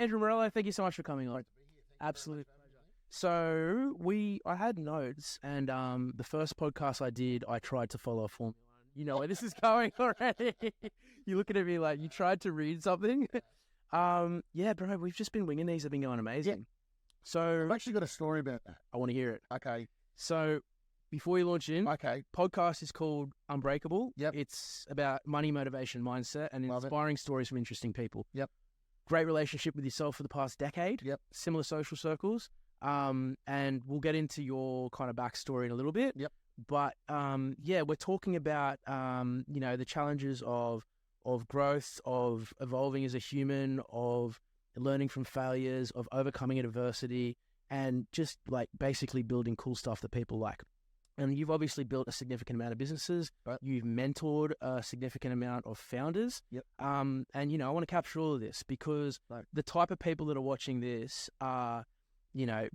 Andrew Morello, thank you so much for coming on. Absolutely. So I had notes, and the first podcast I did, I tried to follow Formula One. You know where this is going already. You're looking at me like you tried to read something. Yeah, bro, we've just been winging these. They've been going amazing. Yeah. So I've actually got a story about that. I want to hear it. Okay. So before you launch in, Okay. podcast is called Unbreakable. Yep. It's about money, motivation, mindset, and Love it. inspiring stories from interesting people. Yep. Great relationship with yourself for the past decade. Yep. Similar social circles. And we'll get into your kind of backstory in a little bit. Yep. But yeah, we're talking about the challenges of growth, of evolving as a human, of learning from failures, of overcoming adversity, and just like basically building cool stuff that people like. And you've obviously built a significant amount of businesses. Right. You've mentored a significant amount of founders. Yep. And I want to capture all of this because the type of people that are watching this are,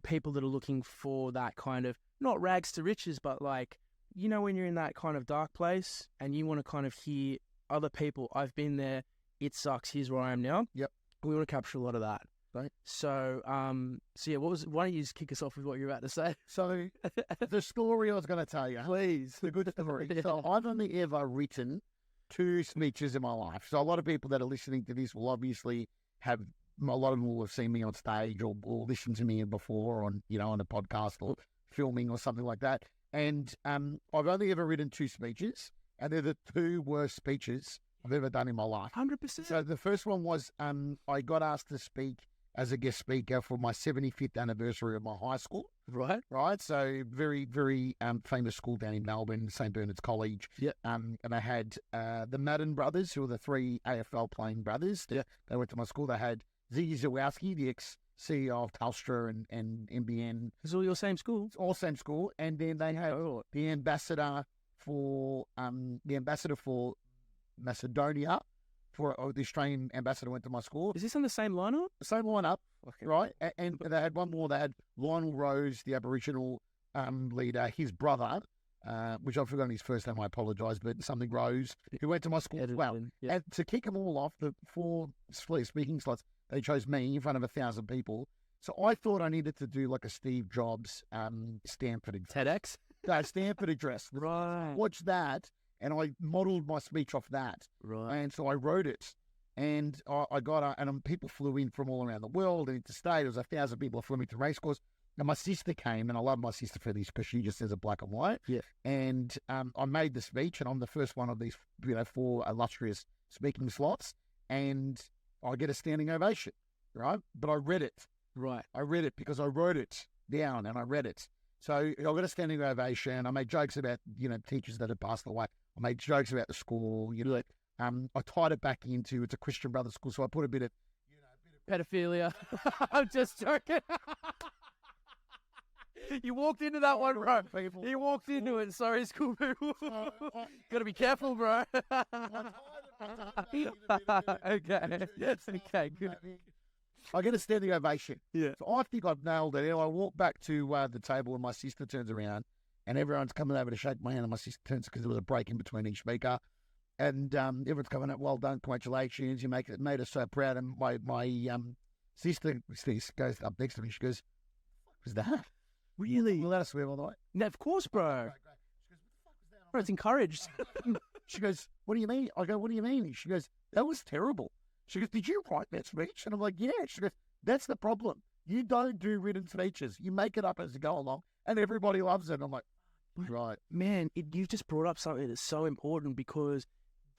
people that are looking for that kind of, not rags to riches, but like, when you're in that kind of dark place and you want to kind of hear other people, I've been there, it sucks, here's where I am now. Yep. We want to capture a lot of that. Right. So, yeah, why don't you just kick us off with what you're about to say? So the story I was going to tell you. Please. The good story. Yeah. So I've only ever written 2 speeches in my life. So a lot of people that are listening to this will obviously have, a lot of them will have seen me on stage or listened to me before on a podcast or filming or something like that. And I've only ever written 2 speeches, and they're the 2 worst speeches I've ever done in my life. 100%. So the first one was I got asked to speak as a guest speaker for my 75th anniversary of my high school. Right. Right. So very, very famous school down in Melbourne, St. Bernard's College. Yeah. And I had the Madden brothers, who are the 3 AFL playing brothers. Yeah. They went to my school. They had Ziggy Zawowski, the ex-CEO of Telstra and NBN. It's all your same school? All same school. And then they had the ambassador for Macedonia. The Australian ambassador went to my school. Is this on the same lineup? Same lineup, Okay. right? And they had one more. They had Lionel Rose, the Aboriginal leader, his brother, which I've forgotten his first name, I apologise, but something Rose, who went to my school as well. Yeah. And to kick them all off, the 4 speaking slots, they chose me in front of 1,000 people. So I thought I needed to do like a Steve Jobs Stanford address. TEDx? No, Stanford address. Right. Watch that, and I modelled my speech off that. Right. And so I wrote it, and I got and people flew in from all around the world and interstate. There was 1,000 people who flew me to racecourse. And my sister came, and I love my sister for this because she just says it black and white. Yeah. And I made the speech, and I'm the first one of these 4 illustrious speaking slots, and I get a standing ovation, right? But I read it. Right. I read it because I wrote it down, and I read it. So I got a standing ovation. I made jokes about, teachers that had passed away. I made jokes about the school. I tied it back into, it's a Christian Brothers school, so I put a bit of pedophilia. I'm just joking. You walked into that one, bro. You walked into it. Sorry, school people. Got to be careful, bro. Okay. Yes. Okay. Good. I get a standing ovation. Yeah. So I think I've nailed it. I walk back to the table, and my sister turns around, and everyone's coming over to shake my hand, and my sister turns because there was a break in between each speaker. And everyone's coming up, well done, congratulations, you made us so proud. And my sister goes up next to me, she goes, what was that? Really? You let us swear, by the way. No, of course, bro. Great. She goes, what the fuck was that? Bro, it's encouraged. She goes, what do you mean? I go, what do you mean? She goes, that was terrible. She goes, did you write that speech? And I'm like, yeah. She goes, that's the problem. You don't do written speeches. You make it up as you go along, and everybody loves it. I'm like, right. Man, you've just brought up something that's so important because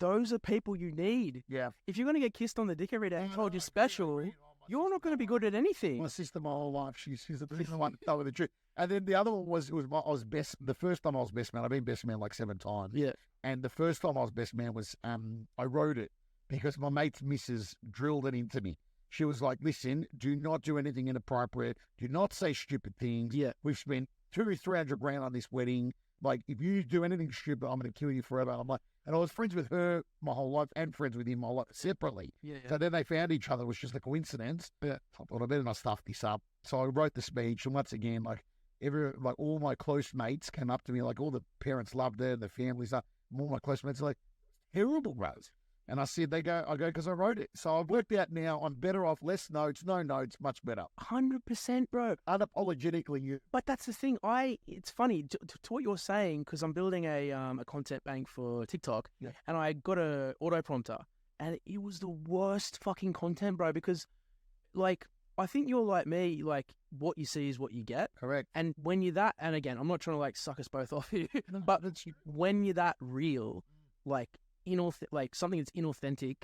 those are people you need. Yeah. If you're going to get kissed on the dick every day and told you're special, you're not going to be good at anything. My sister, my whole life, she's the one to tell me the truth. And then the other one was the first time I was best man. I've been best man like 7 times. Yeah. And the first time I was best man was I wrote it because my mate's missus drilled it into me. She was like, listen, do not do anything inappropriate. Do not say stupid things. Yeah. We've spent 200-300 grand on this wedding. Like, if you do anything stupid, I'm going to kill you forever. I'm like, and I was friends with her my whole life and friends with him my life separately. Yeah. So then they found each other. It was just a coincidence. But I thought I better not stuff this up. So I wrote the speech, and once again, all my close mates came up to me, like all the parents loved it, the families, all my close mates are like, terrible, Rose. And I said, I go, because I wrote it. So I've worked out now I'm better off, less notes, no notes, much better. 100%, bro. Unapologetically you. But that's the thing. It's funny to what you're saying, because I'm building a content bank for TikTok, and I got a auto prompter, and it was the worst fucking content, bro. Because, like, I think you're like me. Like, what you see is what you get. Correct. And when you're that, and again, I'm not trying to like suck us both off here, but when you're that real, like something that's inauthentic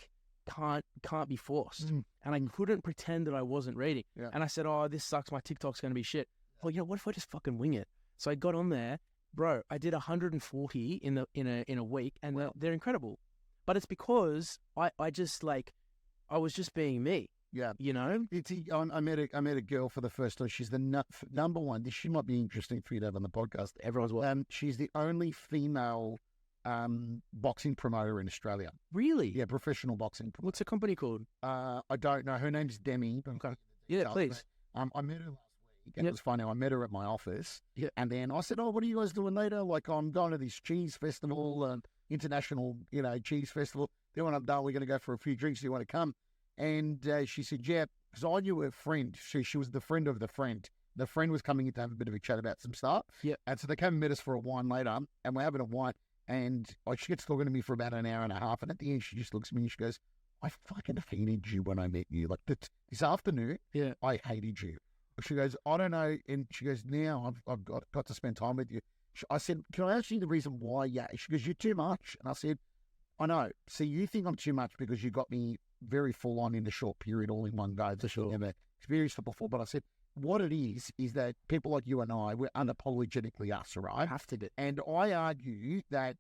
can't be forced. And I couldn't pretend that I wasn't reading. Yeah. And I said, "Oh, this sucks. My TikTok's going to be shit." Well, you know, what if I just fucking wing it? So I got on there, bro. I did 140 in a week, and they're incredible. But it's because I just like I was just being me. Yeah, you know. I met a girl for the first time. She's the number one. She might be interesting for you to have on the podcast. Everyone's welcome. She's the only female boxing promoter in Australia. Really? Yeah, professional boxing. What's the company called? I don't know. Her name's Demi. Okay. Yeah, please. I met her last week. And it was funny. I met her at my office. Yeah. And then I said, "Oh, what are you guys doing later?" Like, I'm going to this cheese festival, international, cheese festival. Then when I'm done, we're going to go for a few drinks. Do you want to come? And she said, "Yeah," because I knew her friend. She was the friend of the friend. The friend was coming in to have a bit of a chat about some stuff. Yeah. And so they came and met us for a wine later, and we're having a wine. And she gets talking to me for about an hour and a half. And at the end, she just looks at me and she goes, "I fucking hated you when I met you. Like this afternoon, I hated you." She goes, "I don't know." And she goes, "Now I've got to spend time with you." I said, "Can I ask you the reason why?" Yeah. She goes, "You're too much." And I said, "I know. See, you think I'm too much because you got me very full on in a short period, all in one go. For sure. Never experienced it before." But I said, what it is that people like you and I, we're unapologetically us, right? Have to be. And I argue that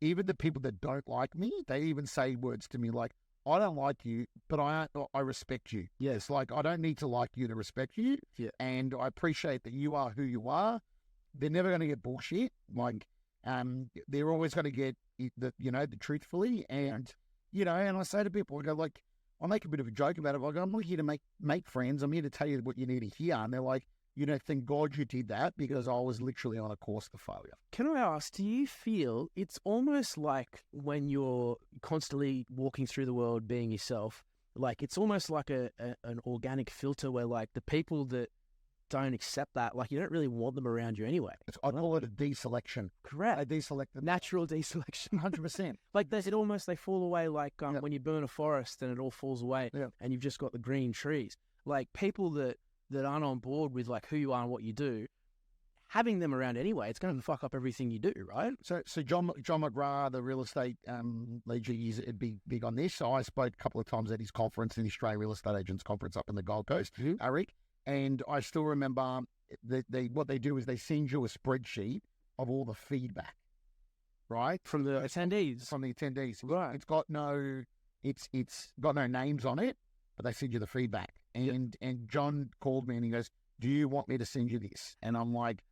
even the people that don't like me, they even say words to me like, "I don't like you, but I respect you." Yeah. It's like, I don't need to like you to respect you. Yeah. And I appreciate that you are who you are. They're never going to get bullshit. Like, they're always going to get the truthfully. And, and I say to people, I go like, I make a bit of a joke about it. I go, "I'm not here to make friends. I'm here to tell you what you need to hear." And they're like, "Thank God you did that, because I was literally on a course to failure." Can I ask, do you feel it's almost like when you're constantly walking through the world being yourself, like it's almost like an organic filter where like the people that don't accept that, like you don't really want them around you anyway? I call it a deselection. Correct. I deselect them. Natural deselection. 100%. Like they fall away like when you burn a forest and it all falls away and you've just got the green trees. Like people that aren't on board with like who you are and what you do, having them around anyway, it's going to fuck up everything you do, right? So John McGrath, the real estate leader, is big on this. So I spoke a couple of times at his conference, in the Australian Real Estate Agents Conference up in the Gold Coast, Eric. And I still remember what they do is they send you a spreadsheet of all the feedback, right? From the attendees. Right. It's got no names on it, but they send you the feedback. And John called me and he goes, "Do you want me to send you this?" And I'm like,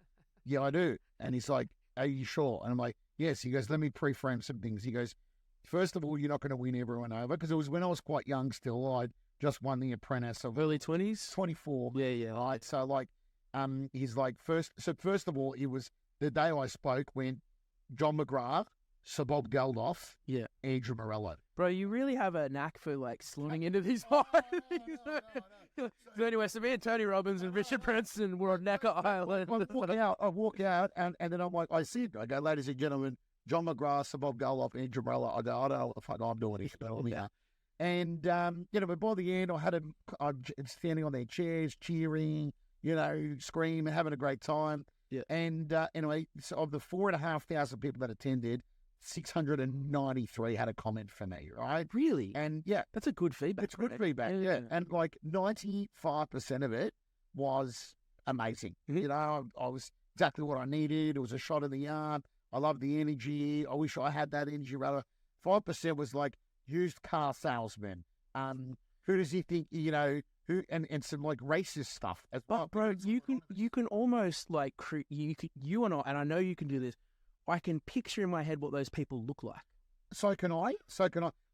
"Yeah, I do." And he's like, "Are you sure?" And I'm like, "Yes." He goes, "Let me pre-frame some things." He goes, "First of all, you're not going to win everyone over," because it was when I was quite young still. I'd just won the Apprentice of early 20s, 24. Yeah. Right. So like, he's like, first of all, it was the day I spoke when John McGrath, Sir Bob Geldof, Andrew Morello. Bro, you really have a knack for like slotting into these hard things. So anyway, so me and Tony Robbins and Richard Branson were on Necker Island. I walk out and then I'm like, I go, "Ladies and gentlemen, John McGrath, Sir Bob Geldof, Andrew Morello." I go, "I don't know what the fuck I'm doing here, but me out." And, but by the end, I'm standing on their chairs, cheering, screaming, having a great time. Yeah. And anyway, so of the 4,500 people that attended, 693 had a comment for me, right? Really? And yeah. That's a good feedback. It's good feedback, yeah. And like 95% of it was amazing. Mm-hmm. I was exactly what I needed. It was a shot in the arm. I love the energy. I wish I had that energy. Rather, 5% was like used car salesman. Who does he think, who, and some like racist stuff as well. But bro, you can almost like, you and I know you can do this. I can picture in my head what those people look like. So can I.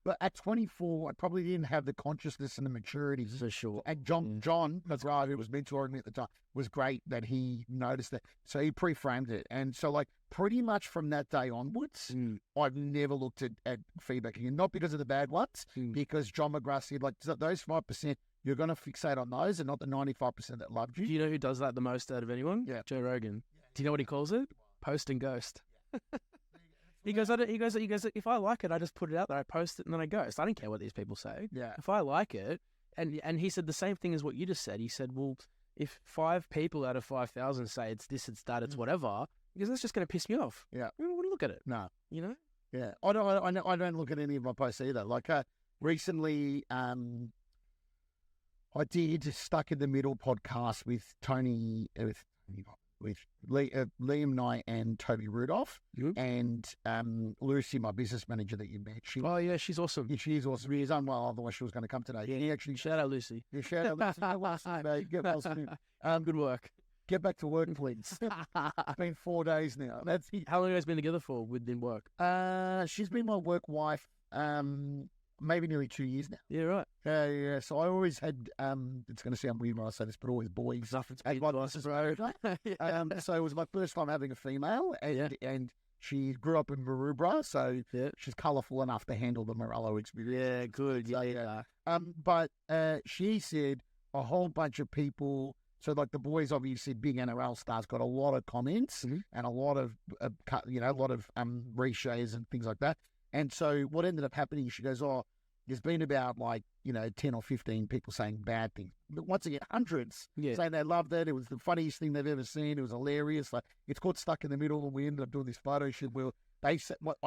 But at 24, I probably didn't have the consciousness and the maturity. For sure. And John, the guy who was mentoring me at the time, was great that he noticed that. So he pre-framed it. And so, like, pretty much from that day onwards, I've never looked at feedback again. Not because of the bad ones, because John McGrath said, like, those 5%, you're going to fixate on those and not the 95% that loved you. Do you know who does that the most out of anyone? Yeah. Joe Rogan. Do you know what he calls it? Post and ghost. He goes, if I like it, I just put it out there, I post it, and then I ghost. I don't care what these people say. Yeah. If I like it, and he said the same thing as what you just said. He said, well, if 5 people out of 5,000 say it's this, it's that, it's whatever, because that's just going to piss me off. Yeah. I don't want to look at it. No. You know? Yeah. I don't look at any of my posts either. Like, recently, I did Stuck in the Middle podcast with Liam Knight and Toby Rudolph and Lucy, my business manager that you met. She's awesome. Yeah, she is awesome. She's unwell, otherher's she was going to come today. Yeah, he actually shout out Lucy. Yeah, shout out Lucy. Mate, get well soon. Good work. Get back to work, please. It's been 4 days now. How long have you guys been together for within work? She's been my work wife. Maybe nearly 2 years now. Yeah, right. Yeah. So I always had, it's going to sound weird when I say this, but always boys. Nothing's So it was my first time having a female, and she grew up in Maroubra, so she's colourful enough to handle the Morello experience. Yeah, good. Yeah. But she said a whole bunch of people. So, like, the boys, obviously, big NRL stars, got a lot of comments and a lot of, reshares and things like that. And so what ended up happening, she goes, there's been about 10 or 15 people saying bad things. But once again, hundreds saying they loved it. It was the funniest thing they've ever seen. It was hilarious. Like, it's called Stuck in the Middle, and we ended up doing this photo shoot where I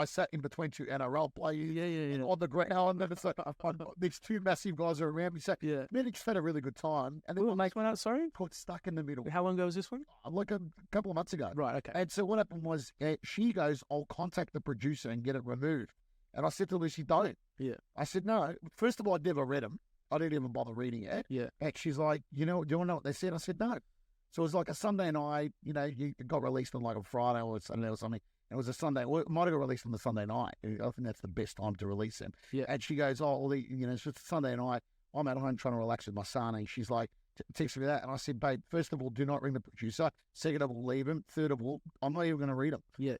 sat in between 2 NRL players on the ground, and it's like these 2 massive guys are around me. So we just had a really good time. And then we'll make one out. Sorry, called Stuck in the Middle. How long ago was this one? Like a couple of months ago. Right. Okay. And so what happened was she goes, "I'll contact the producer and get it removed." And I said to Lucy, "Don't." Yeah. I said, "No. First of all, I'd never read them. I didn't even bother reading it." Yeah. And she's like, "Do you want to know what they said?" I said, "No." So it was like a Sunday night. It got released on like a Friday or Sunday or something. It was a Sunday. Well, it might have got released on the Sunday night. I think that's the best time to release them. Yeah. And she goes, it's just a Sunday night. I'm at home trying to relax with my son. And she's like, text me that. And I said, "Babe, first of all, do not ring the producer. Second of all, leave him. Third of all, I'm not even going to read them." Yeah.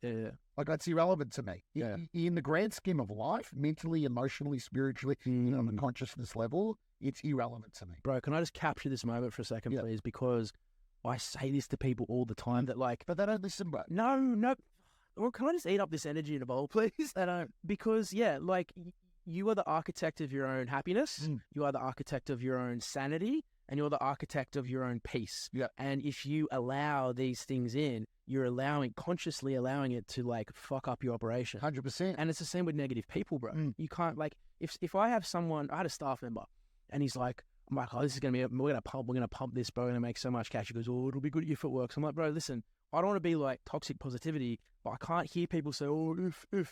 Like, that's irrelevant to me. Yeah. In the grand scheme of life, mentally, emotionally, spiritually, on the consciousness level, it's irrelevant to me. Bro, can I just capture this moment for a second, please? Because I say this to people all the time that, like... But they don't listen, bro. No. Or can I just eat up this energy in a bowl, please? They don't. Because, you are the architect of your own happiness. You are the architect of your own sanity. And you're the architect of your own peace. Yeah. And if you allow these things in, you're consciously allowing it to, like, fuck up your operation. 100%. And it's the same with negative people, bro. You can't, like, if I have someone, I had a staff member, and he's like, I'm like, "Oh, this is going to be, we're going to pump this, bro. We're going to make so much cash." He goes, "Oh, it'll be good if it works." I'm like, "Bro, listen, I don't want to be like toxic positivity, but I can't hear people say, oh,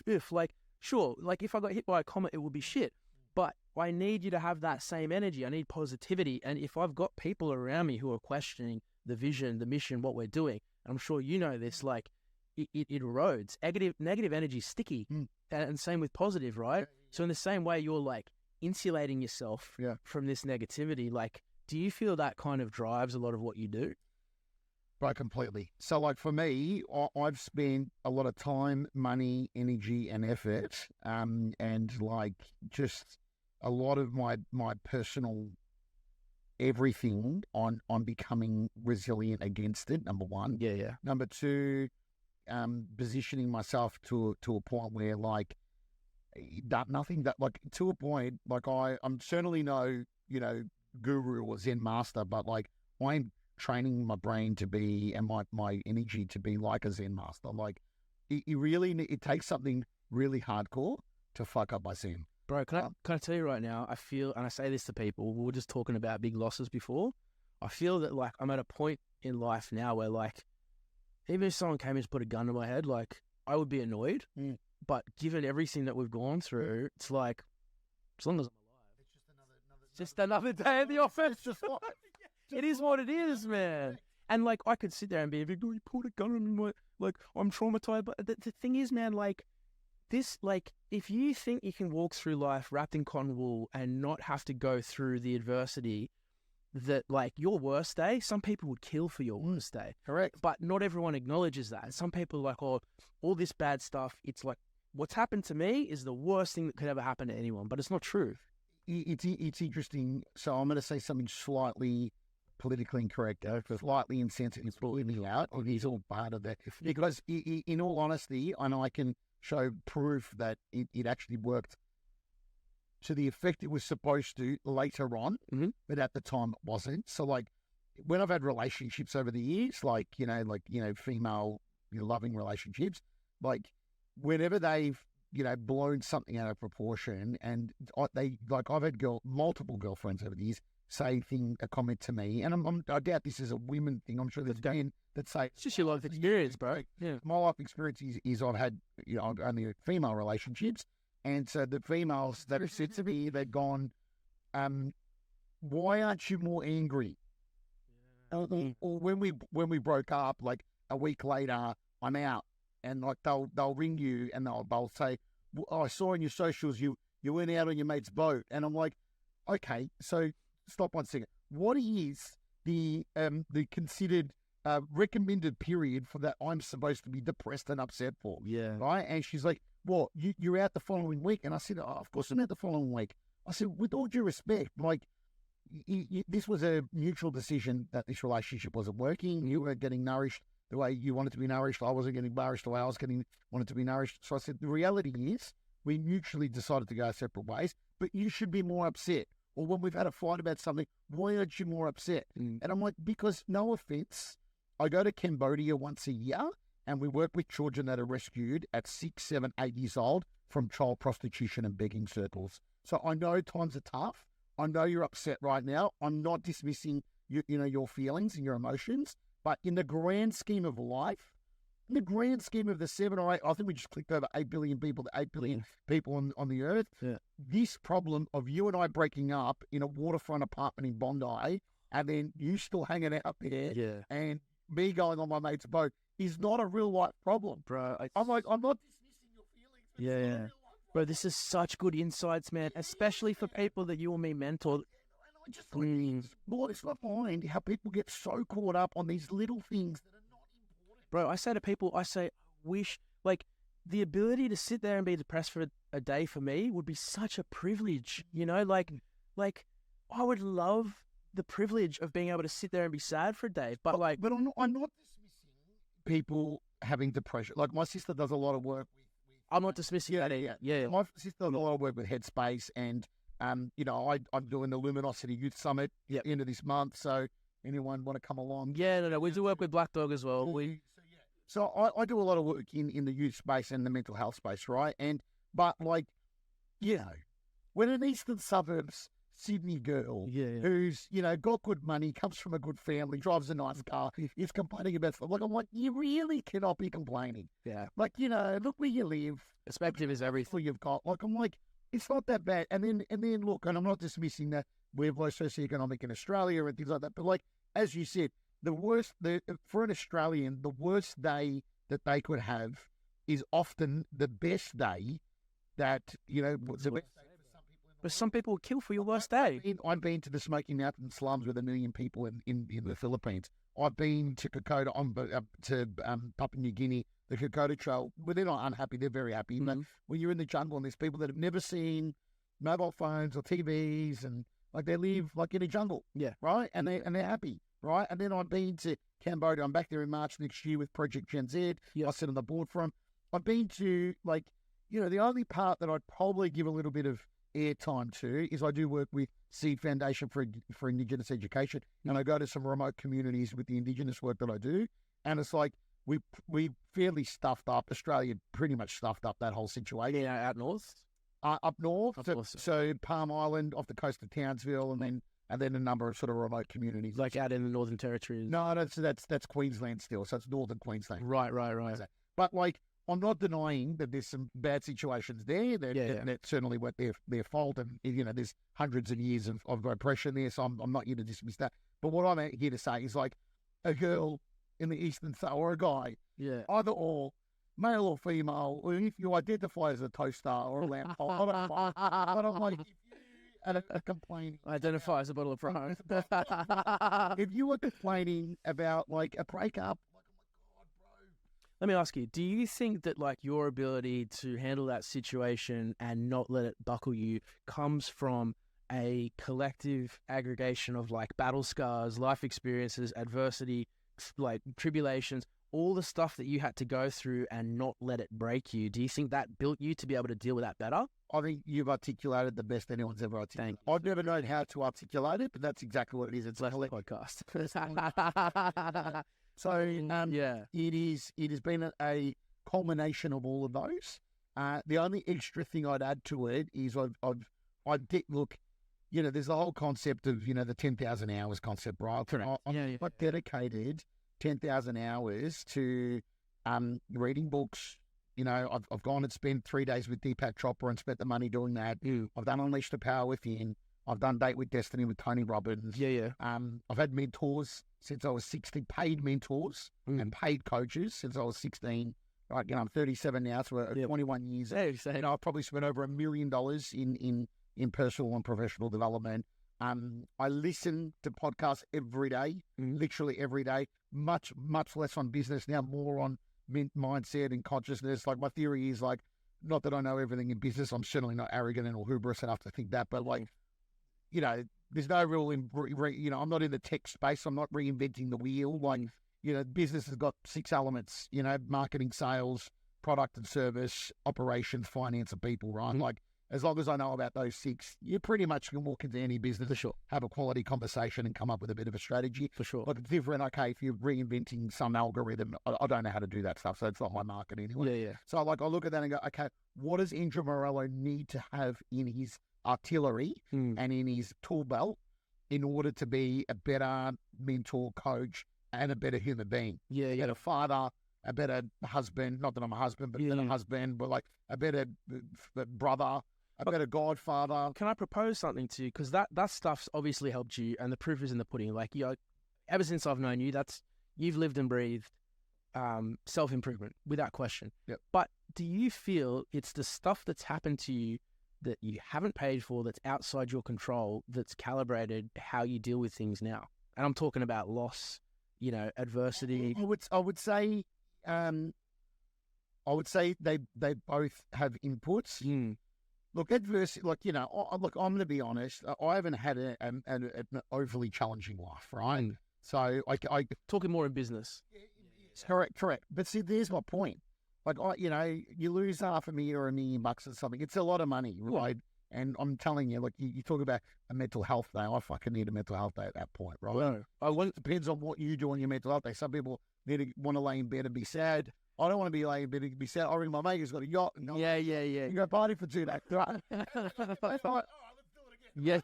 if. Like, sure, like if I got hit by a comet, it would be shit. But I need you to have that same energy. I need positivity. And if I've got people around me who are questioning the vision, the mission, what we're doing, and I'm sure you know this, like, it erodes. Negative energy is sticky. And same with positive, right? So in the same way, you're like insulating yourself from this negativity. Like, do you feel that kind of drives a lot of what you do? Right, completely. So, like, for me, I've spent a lot of time, money, energy, and effort, and like just a lot of my personal everything on becoming resilient against it. Number one. Yeah. Number two, positioning myself to a point where, like, nothing that, like, to a point, like, I'm certainly no guru or Zen master, but like I'm training my brain to be, and my energy to be like a Zen master. Like, it takes something really hardcore to fuck up my Zen. Bro, can I tell you right now, I feel, and I say this to people, we were just talking about big losses before. I feel that, like, I'm at a point in life now where, like, even if someone came and just put a gun to my head, like, I would be annoyed. But given everything that we've gone through, it's like, as long as I'm alive, it's just another day in the office. Just life. It is what it is, man. And, like, I could sit there and be like, "Oh, you pulled a gun on me, like, I'm traumatized." But the thing is, man, like, this, like, if you think you can walk through life wrapped in cotton wool and not have to go through the adversity that, like, your worst day, some people would kill for your worst day. Correct. But not everyone acknowledges that. And some people are like, oh, all this bad stuff, it's like, what's happened to me is the worst thing that could ever happen to anyone. But it's not true. It's interesting. So I'm going to say something slightly politically incorrect, slightly insensitive, me out. It is all part of that. Because in all honesty, and I can show proof that it actually worked to the effect it was supposed to later on, but at the time it wasn't. So, like, when I've had relationships over the years, female loving relationships, like, whenever they've blown something out of proportion, and I've had multiple girlfriends over the years say a comment to me, and I doubt this is a women thing. I'm sure there's men that say it's just your life experience, bro. Yeah, my life experience is I've had only female relationships, and so the females that have said to me, they've gone, why aren't you more angry? Or when we broke up, like a week later, I'm out, and like they'll ring you and they'll say, oh, I saw on your socials you went out on your mate's boat, and I'm like, okay, so stop 1 second. What is the considered recommended period for that I'm supposed to be depressed and upset for? Yeah. Right? And she's like, well, you're out the following week. And I said, oh, of course I'm out the following week. I said, with all due respect, like, this was a mutual decision that this relationship wasn't working. You weren't getting nourished the way you wanted to be nourished. I wasn't getting nourished the way I wanted to be nourished. So I said, the reality is we mutually decided to go separate ways, but you should be more upset. Or when we've had a fight about something, why aren't you more upset? And I'm like, because, no offense, I go to Cambodia once a year and we work with children that are rescued at 6, 7, 8 years old from child prostitution and begging circles. So I know times are tough. I know you're upset right now. I'm not dismissing your feelings and your emotions, but in the grand scheme of life, in the grand scheme of the 7 or 8, I think we just clicked over 8 billion people, 8 billion people on the earth. Yeah. This problem of you and I breaking up in a waterfront apartment in Bondi, and then you still hanging out there, and me going on my mate's boat is not a real life problem, bro. I'm not dismissing your feelings. Yeah. Bro, this is such good insights, man, especially for people that you and me mentor. I just it's not mind how people get so caught up on these little things that are not important. Bro, I say to people, I wish, like, the ability to sit there and be depressed for a day for me would be such a privilege, like I would love the privilege of being able to sit there and be sad for a day, but I'm not dismissing people having depression. Like, my sister does a lot of work with I'm not dismissing that either. Yeah. My sister does a lot of work with Headspace, and I'm doing the Luminosity Youth Summit end of this month. So anyone want to come along? Yeah, no, we do work with Black Dog as well. So I do a lot of work in the youth space and the mental health space, right? But when an eastern suburbs Sydney girl who's got good money, comes from a good family, drives a nice car, is complaining about stuff, I'm like, you really cannot be complaining. Yeah, like, look where you live. Perspective is everything. You've got. Like, I'm like, it's not that bad. And then look, and I'm not dismissing that we're low socioeconomic in Australia and things like that, but like, as you said, for an Australian, the worst day that they could have is often the best day that, the best day for some people. But some people will kill for your worst day. I've been to the Smoky Mountain slums with 1 million people in the Philippines. I've been to Kokoda, to Papua New Guinea, the Kokoda Trail. Well, they're not unhappy, they're very happy. But when you're in the jungle and there's people that have never seen mobile phones or TVs, and like, they live like in a jungle. Yeah. Right? And they're happy. Right? And then I've been to Cambodia. I'm back there in March next year with Project Gen Z. I sit on the board for them. I've been to, the only part that I'd probably give a little bit of airtime to is I do work with Seed Foundation for Indigenous Education, and I go to some remote communities with the Indigenous work that I do, and it's like we fairly stuffed up. Australia pretty much stuffed up that whole situation. Yeah, out north? Up north. So Palm Island, off the coast of Townsville, and then a number of sort of remote communities. Like out in the Northern Territory? No, that's Queensland still, so it's Northern Queensland. Right. But I'm not denying that there's some bad situations there. That certainly weren't their fault, and there's hundreds of years of oppression there. So I'm not here to dismiss that. But what I'm here to say is, like, a girl in the Eastern or a guy, either or, male or female, or if you identify as a toaster or a lamp, I don't mind. But I'm like, if you are complaining, Identify as a bottle of prime. if you were complaining about like a breakup, like, oh my God, bro. Let me ask you, do you think that like your ability to handle that situation and not let it buckle you comes from a collective aggregation of like battle scars, life experiences, adversity, like tribulations, all the stuff that you had to go through and not let it break you? Do you think that built you to be able to deal with that better? I think you've articulated the best anyone's ever articulated. I've never known how to articulate it, but that's exactly what it is. It's a podcast. So yeah, it has been a culmination of all of those. The only extra thing I'd add to it is I did look. You know, there's the whole concept of, you know, the 10,000 hours concept, right? Correct. I've dedicated 10,000 hours to reading books. You know, I've gone and spent 3 days with Deepak Chopra and spent the money doing that. I've done Unleash the Power Within. I've done Date with Destiny with Tony Robbins. I've had mentors since I was 16, paid mentors and paid coaches since I was 16. Like, you know, I'm 37 now, so 21 years. You know, I've probably spent over $1 million in personal and professional development. I listen to podcasts every day, literally every day, much less on business now, more on mindset and consciousness. Like, my theory is, like, not that I know everything in business. I'm certainly not arrogant or hubris enough to think that, but like, you know, there's no real, you know, I'm not in the tech space. I'm not reinventing the wheel. Like, you know, business has got 6 elements, you know, marketing, sales, product and service, operations, finance, and people, right? Like, as long as I know about those 6, you pretty much can walk into any business, for sure, have a quality conversation and come up with a bit of a strategy. For sure. Like, it's different, okay, if you're reinventing some algorithm, I don't know how to do that stuff, so it's not my market anyway. So, like, I look at that and go, okay, what does Andrew Morello need to have in his artillery and in his tool belt in order to be a better mentor, coach, and a better human being? A better father, a better husband, not that I'm a husband, but better husband, but like a better brother, a better godfather. Can I propose something to you? Because that stuff's obviously helped you, and the proof is in the pudding. Like, you know, ever since I've known you, you've lived and breathed self-improvement without question. But do you feel it's the stuff that's happened to you that you haven't paid for, that's outside your control, that's calibrated how you deal with things now? And I'm talking about loss, you know, adversity. I would say they both have inputs. Look, adversity, like, you know, look, I'm going to be honest. I haven't had an overly challenging life, right? So I talking more in business. Correct. But see, there's my point. Like, you know, you lose $500,000 or $1 million or something. It's a lot of money, right? And I'm telling you, like, you talk about a mental health day. I fucking need a mental health day at that point, right? It depends on what you do on your mental health day. Some people want to lay in bed and be sad. I don't want to be laying in bed and be sad. I ring my mate who's got a yacht. And you go party for 2 days, right? Let's do it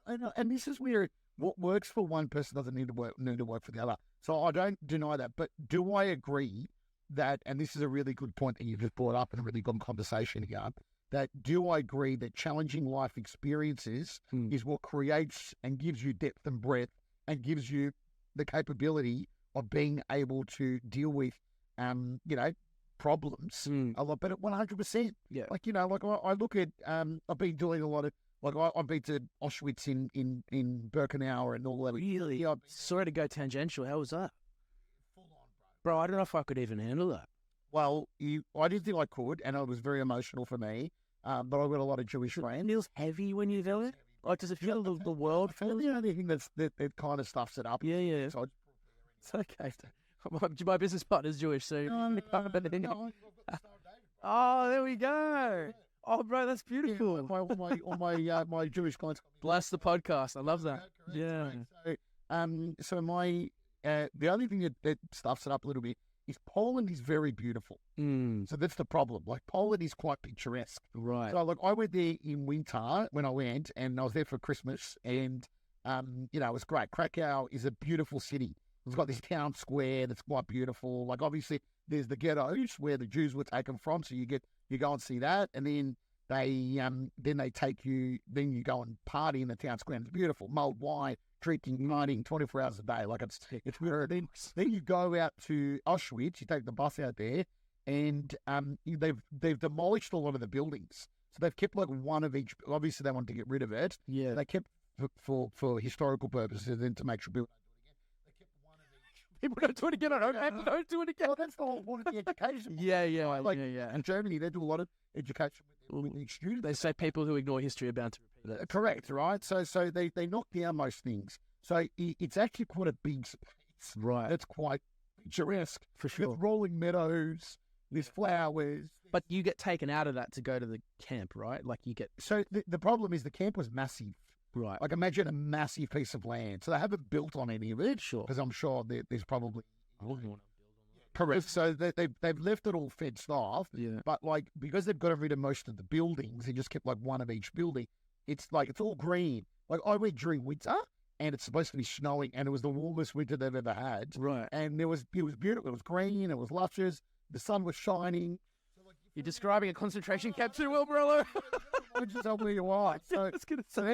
again. And this is where what works for one person doesn't need to work for the other. So I don't deny that. But do I agree that, and this is a really good point that you've just brought up and a really good conversation here, that do I agree that challenging life experiences is what creates and gives you depth and breadth and gives you the capability of being able to deal with, you know, problems a lot better, 100%. Like, you know, like I look at, I've been doing a lot of, like, I've been to Auschwitz in Birkenau and all that. Really? Sorry to go tangential. How was that? Full on, bro. I don't know if I could even handle that. Well, I didn't think I could, and it was very emotional for me. But I've got a lot of Jewish friends. It feels heavy when you do it. Like, does it feel the world? The only thing that kind of stuffs it up. Yeah. So it's okay. My business partner's Jewish, so oh, there we go. Oh, bro, that's beautiful. My Jewish clients. Bless the podcast. I love that. Yeah. So my the only thing that stuffs it up a little bit is Poland is very beautiful. So that's the problem. Like, Poland is quite picturesque. Right. So, like, I went there in winter when I went, and I was there for Christmas, and you know, it was great. Krakow is a beautiful city. It's got this town square that's quite beautiful. Like, obviously, there's the ghettos where the Jews were taken from, so you go and see that. And then then they take you, then you go and party in the town square. It's beautiful, mulled wine, drinking, nighting, 24 hours a day. Like it's weird. Then you go out to Auschwitz, you take the bus out there, and they've demolished a lot of the buildings. So they've kept like one of each. Obviously, they want to get rid of it. Yeah. They kept for historical purposes and to make sure people don't do it again. They kept one of each. People don't do it again. Well, that's the whole point of the education. Yeah. Like yeah. in Germany, they do a lot of education with the students. They say people who ignore history are bound to repeat it. Correct, right? So they knock down most things. So it's actually quite a big space. Right. It's quite picturesque. For sure. With rolling meadows, there's flowers. But you get taken out of that to go to the camp, right? Like you get... So the problem is the camp was massive. Right. Like imagine a massive piece of land. So they haven't built on any of it. Sure. Because I'm sure there's probably... I wouldn't want to build on that. Correct. So they've left it all fenced off. Yeah. But like, because they've got rid of most of the buildings, they just kept like one of each building. It's like, it's all green. Like I went during winter and it's supposed to be snowing and it was the warmest winter they've ever had. Right. And it was beautiful. It was green. It was luscious. The sun was shining. You're describing a concentration camp too well, Morello. I just tell where you are. So,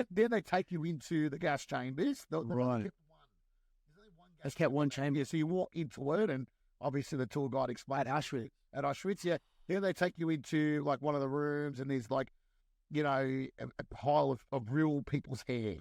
then they take you into the gas chambers. Right. They kept one chamber. Yeah, so you walk into it, and obviously the tour guide explained At Auschwitz. At Auschwitz, yeah. Then they take you into like one of the rooms, and there's like, you know, a pile of real people's hair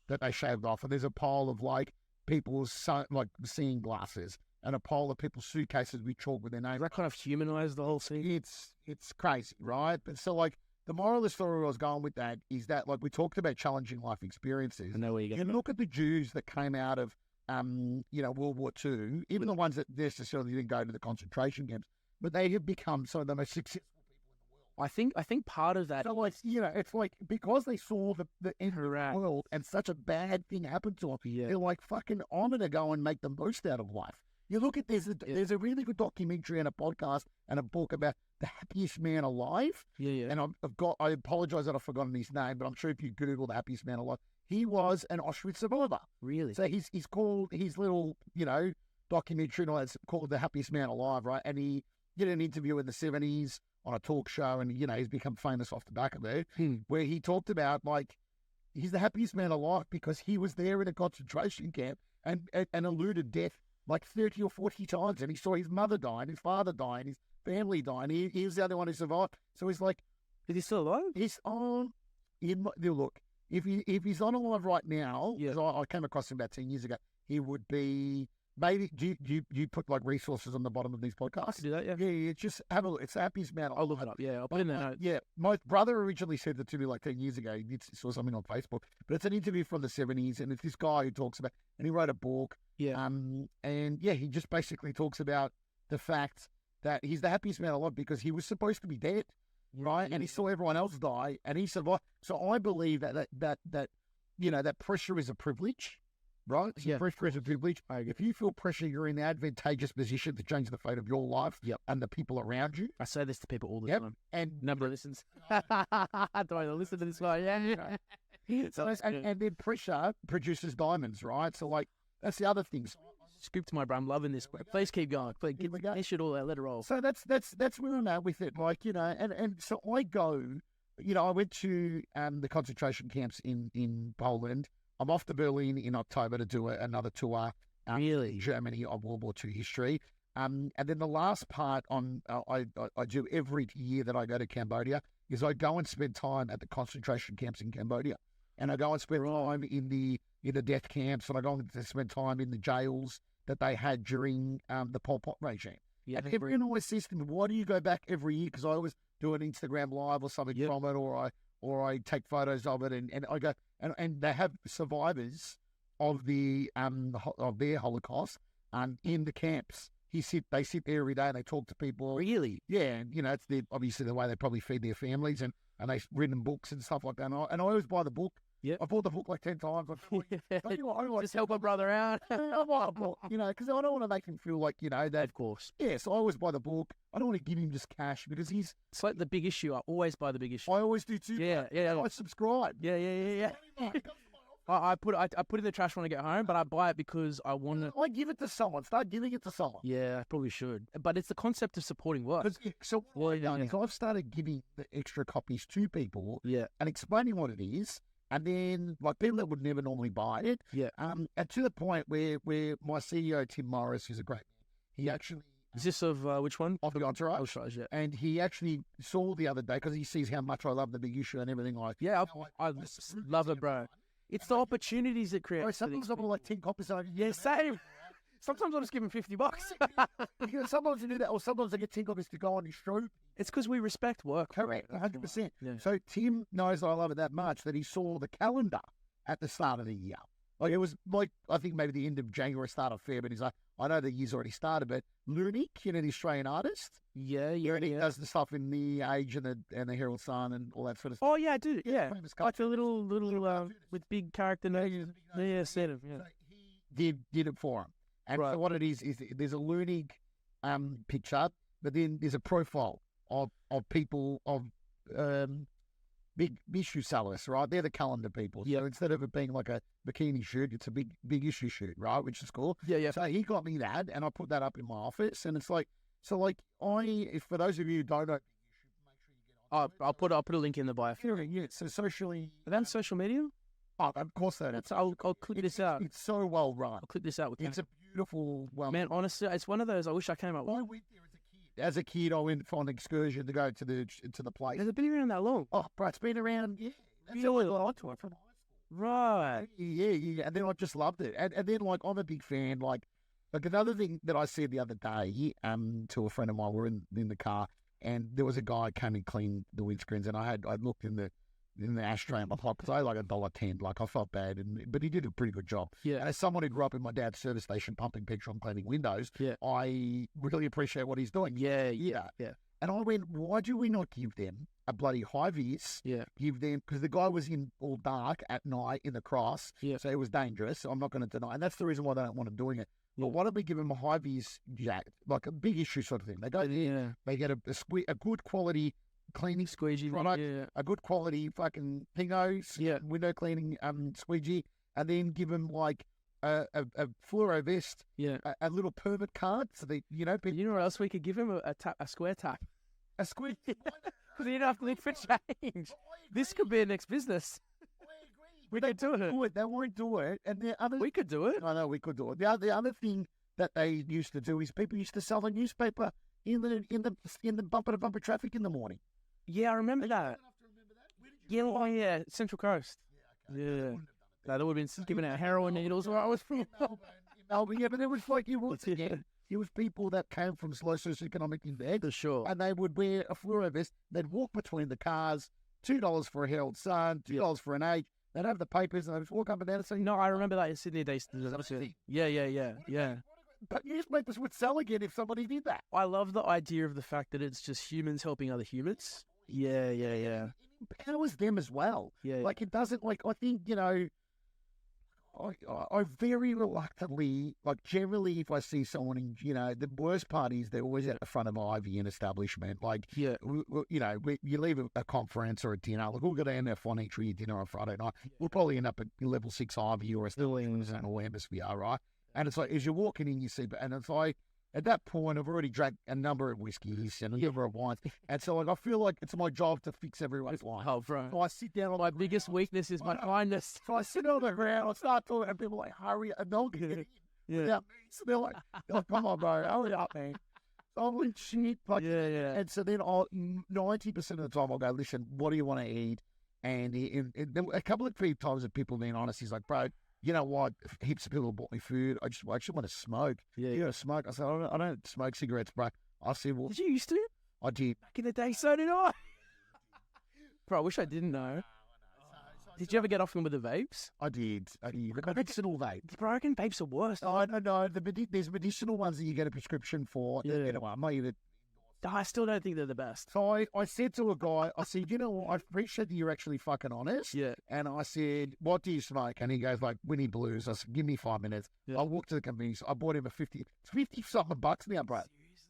that they shaved off, and there's a pile of like people's like seeing glasses, and a pile of people's suitcases with chalk with their name. That kind of humanized the whole thing. It's crazy, right? But so like the moral of the story I was going with that is that like we talked about challenging life experiences. I know where you're going. You look at the Jews that came out of World War II, even the ones that necessarily didn't go to the concentration camps, but they have become some of the most successful people in the world. I think part of that. So like, it's like because they saw the end of the world and such a bad thing happened to them, they're like, fucking, I'm gonna go and make the most out of life. You look at there's a really good documentary and a podcast and a book about the happiest man alive. Yeah. And I apologize that I've forgotten his name, but I'm sure if you Google the happiest man alive, he was an Auschwitz survivor. Really? So he's called his little, documentary and all that's called The Happiest Man Alive, right? And he did an interview in the 70s on a talk show and, he's become famous off the back of it, where he talked about, like, he's the happiest man alive because he was there in a concentration camp and eluded death like 30 or 40 times. And he saw his mother die and his father die and his family die. And he was the only one who survived. So he's like... Is he still alive? He's on... Look, if he's on alive right now, because I came across him about 10 years ago, he would be... Maybe, do you put like resources on the bottom of these podcasts? I can do that, yeah. Yeah, just have a look. It's the happiest man. I'll look it up, yeah. I'll put in the notes. Yeah, my brother originally said that to me like 10 years ago. He saw something on Facebook, but it's an interview from the 70s, and it's this guy who talks about, and he wrote a book. Yeah. He just basically talks about the fact that he's the happiest man alive because he was supposed to be dead, right? And he saw everyone else die, and he survived. So I believe that pressure is a privilege. Right? So pressure is a privilege. If you feel pressure, you're in the advantageous position to change the fate of your life and the people around you. I say this to people all the time. And nobody listens. Do I listen to this guy? Yeah. So, and then pressure produces diamonds, right? So, like, that's the other thing. Scoop to my bro. I'm loving this. Please keep going. Please get it all out. Let it roll. So that's where I'm at with it. Like, and so I go, I went to the concentration camps in Poland. I'm off to Berlin in October to do another tour in Germany of World War II history. And then the last part I do every year that I go to Cambodia is I go and spend time at the concentration camps in Cambodia. And I go and spend time in the death camps, and I go and spend time in the jails that they had during the Pol Pot regime. Yeah, and everyone always says to me, why do you go back every year? Because I always do an Instagram live or something from it, or I take photos of it, and I go, and they have survivors of their Holocaust in the camps. They sit there every day and they talk to people. Really? Yeah, and it's obviously the way they probably feed their families, and they've written books and stuff like that. And I always buy the book. Yeah, I bought the book like 10 times. Just help a brother out. I buy a book, because I don't want to make him feel like, that. Of course. Yeah, so I always buy the book. I don't want to give him just cash because it's like the big issue. I always buy the big issue. I always do too. Yeah. I subscribe. Yeah. I put it in the trash when I get home, but I buy it because I want to. I give it to someone. Start giving it to someone. Yeah, I probably should. But it's the concept of supporting work. So what I've done is I've started giving the extra copies to people and explaining what it is. And then, like, people that would never normally buy it. Yeah. And to the point where my CEO, Tim Morris, who's a great man, he actually... Is this of which one? Of the Entourage. Entourage, yeah. And he actually saw the other day, because he sees how much I love the big issue and everything like... Yeah, I love it, bro. It's the opportunities it creates. Bro, sometimes I've got like 10 copies. Yeah, same. Sometimes I'll just give him $50. Sometimes you do that, or sometimes I get 10 copies to go on his show. It's because we respect work. Correct, 100%. Yeah. So Tim knows I love it that much that he saw the calendar at the start of the year. Like, it was like, I think maybe the end of January, start of Feb, and he's like, I know the year's already started, but Lunic, you know, the Australian artist. Yeah. He does the stuff in the Age and the Herald Sun and all that sort of stuff. Oh, yeah, I do. Yeah. Like the little with big character names. Yeah, set of, yeah. So he did it for him. And so what it is there's a Lunic picture, but then there's a profile of people, of big issue sellers, right? They're the calendar people. Yeah. So instead of it being like a bikini shoot, it's a big issue shoot, right? Which is cool. Yeah, yeah. So he got me that, and I put that up in my office, and it's like, if for those of you who don't know, I'll put a link in the bio. Yeah. So socially, are they on social media? Oh, of course that is. I'll click this out. It's so well run. I'll click this out with. It's a beautiful. Man, honestly, it's one of those. I wish I came up with. I went there as a kid. I went for an excursion to go to the place. Has it been around that long? Oh, bro, it's been around. Yeah, that's all I liked it from high school. Right. Yeah. And then I just loved it. And then, like, I'm a big fan. Like another thing that I said the other day, to a friend of mine, we're in the car, and there was a guy came and cleaned the windscreens, and I looked in the ashtray in my pocket, because I like $1.10. Like, I felt bad, but he did a pretty good job. Yeah. And as someone who grew up in my dad's service station pumping petrol and cleaning windows, I really appreciate what he's doing. Yeah. And I went, why do we not give them a bloody high vis? Yeah. Give them, because the guy was in all dark at night in the cross, so it was dangerous. So I'm not going to deny, and that's the reason why they don't want him doing it. Well, why don't we give them a high vis jacket, like a big issue sort of thing? They go there, they get a good quality cleaning squeegee product, a good quality fucking thingo, window cleaning squeegee, and then give them like a fluoro vest, a little permit card, so they, people. You know what else we could give him? A square tap. A squeegee. Because you don't have to look for change. This could be a next business. We could do it. They won't do it, and we could do it. I know we could do it. The other thing that they used to do is people used to sell the newspaper in the bumper to bumper traffic in the morning. Yeah, I remember that. Yeah, Central Coast. Yeah. That would have been giving out heroin needles where I was from. In Melbourne, but it was like it was people that came from slow socioeconomic index. For sure. And they would wear a fluoro vest. They'd walk between the cars, $2 for a Herald Sun, $2 for an Age. They'd have the papers and they'd just walk up and down and say, no, I remember that in Sydney. Yeah. But newspapers would sell again if somebody did that. I love the idea of the fact that it's just humans helping other humans. Yeah. It empowers them as well. Yeah. Like, it doesn't, like, I think, I very reluctantly, like, generally, if I see someone in, the worst part is they're always at the front of Ivy in establishment. Like, you leave a conference or a dinner, like, we'll go down there financial year dinner on Friday night. We'll probably end up at level 6 Ivy or a Northern Hemisphere, right? And it's like, as you're walking in, you see, and it's like, at that point, I've already drank a number of whiskeys and a number of wines. And so, like, I feel like it's my job to fix everyone's life. Oh, bro. So I sit down on my biggest weakness is my kindness. So I sit on the ground, I start talking, and people are like, hurry, and they'll get in without me. So they're like, come on, bro, hurry up, man. So I'm like, shit. Like, and so then 90% of the time I'll go, listen, what do you want to eat? And a couple of times of people being honest, he's like, bro, you know what? Heaps of people bought me food. I actually want to smoke. Yeah. You got to smoke? I said, I don't smoke cigarettes, bro. I said, well. Did you used to? I did. Back in the day, so did I. Bro, I wish I didn't know. Did you ever get off them with the vapes? I did. The medicinal vapes. Bro, I reckon vapes are worse. I don't know. There's medicinal ones that you get a prescription for. Yeah. I'm not even. I still don't think they're the best. So I said to a guy, I said, you know what, I appreciate that you're actually fucking honest. Yeah. And I said, what do you smoke? And he goes, like, Winnie Blues. I said, give me 5 minutes. Yeah. I walked to the convenience. I bought him a 50-something bucks now, bro.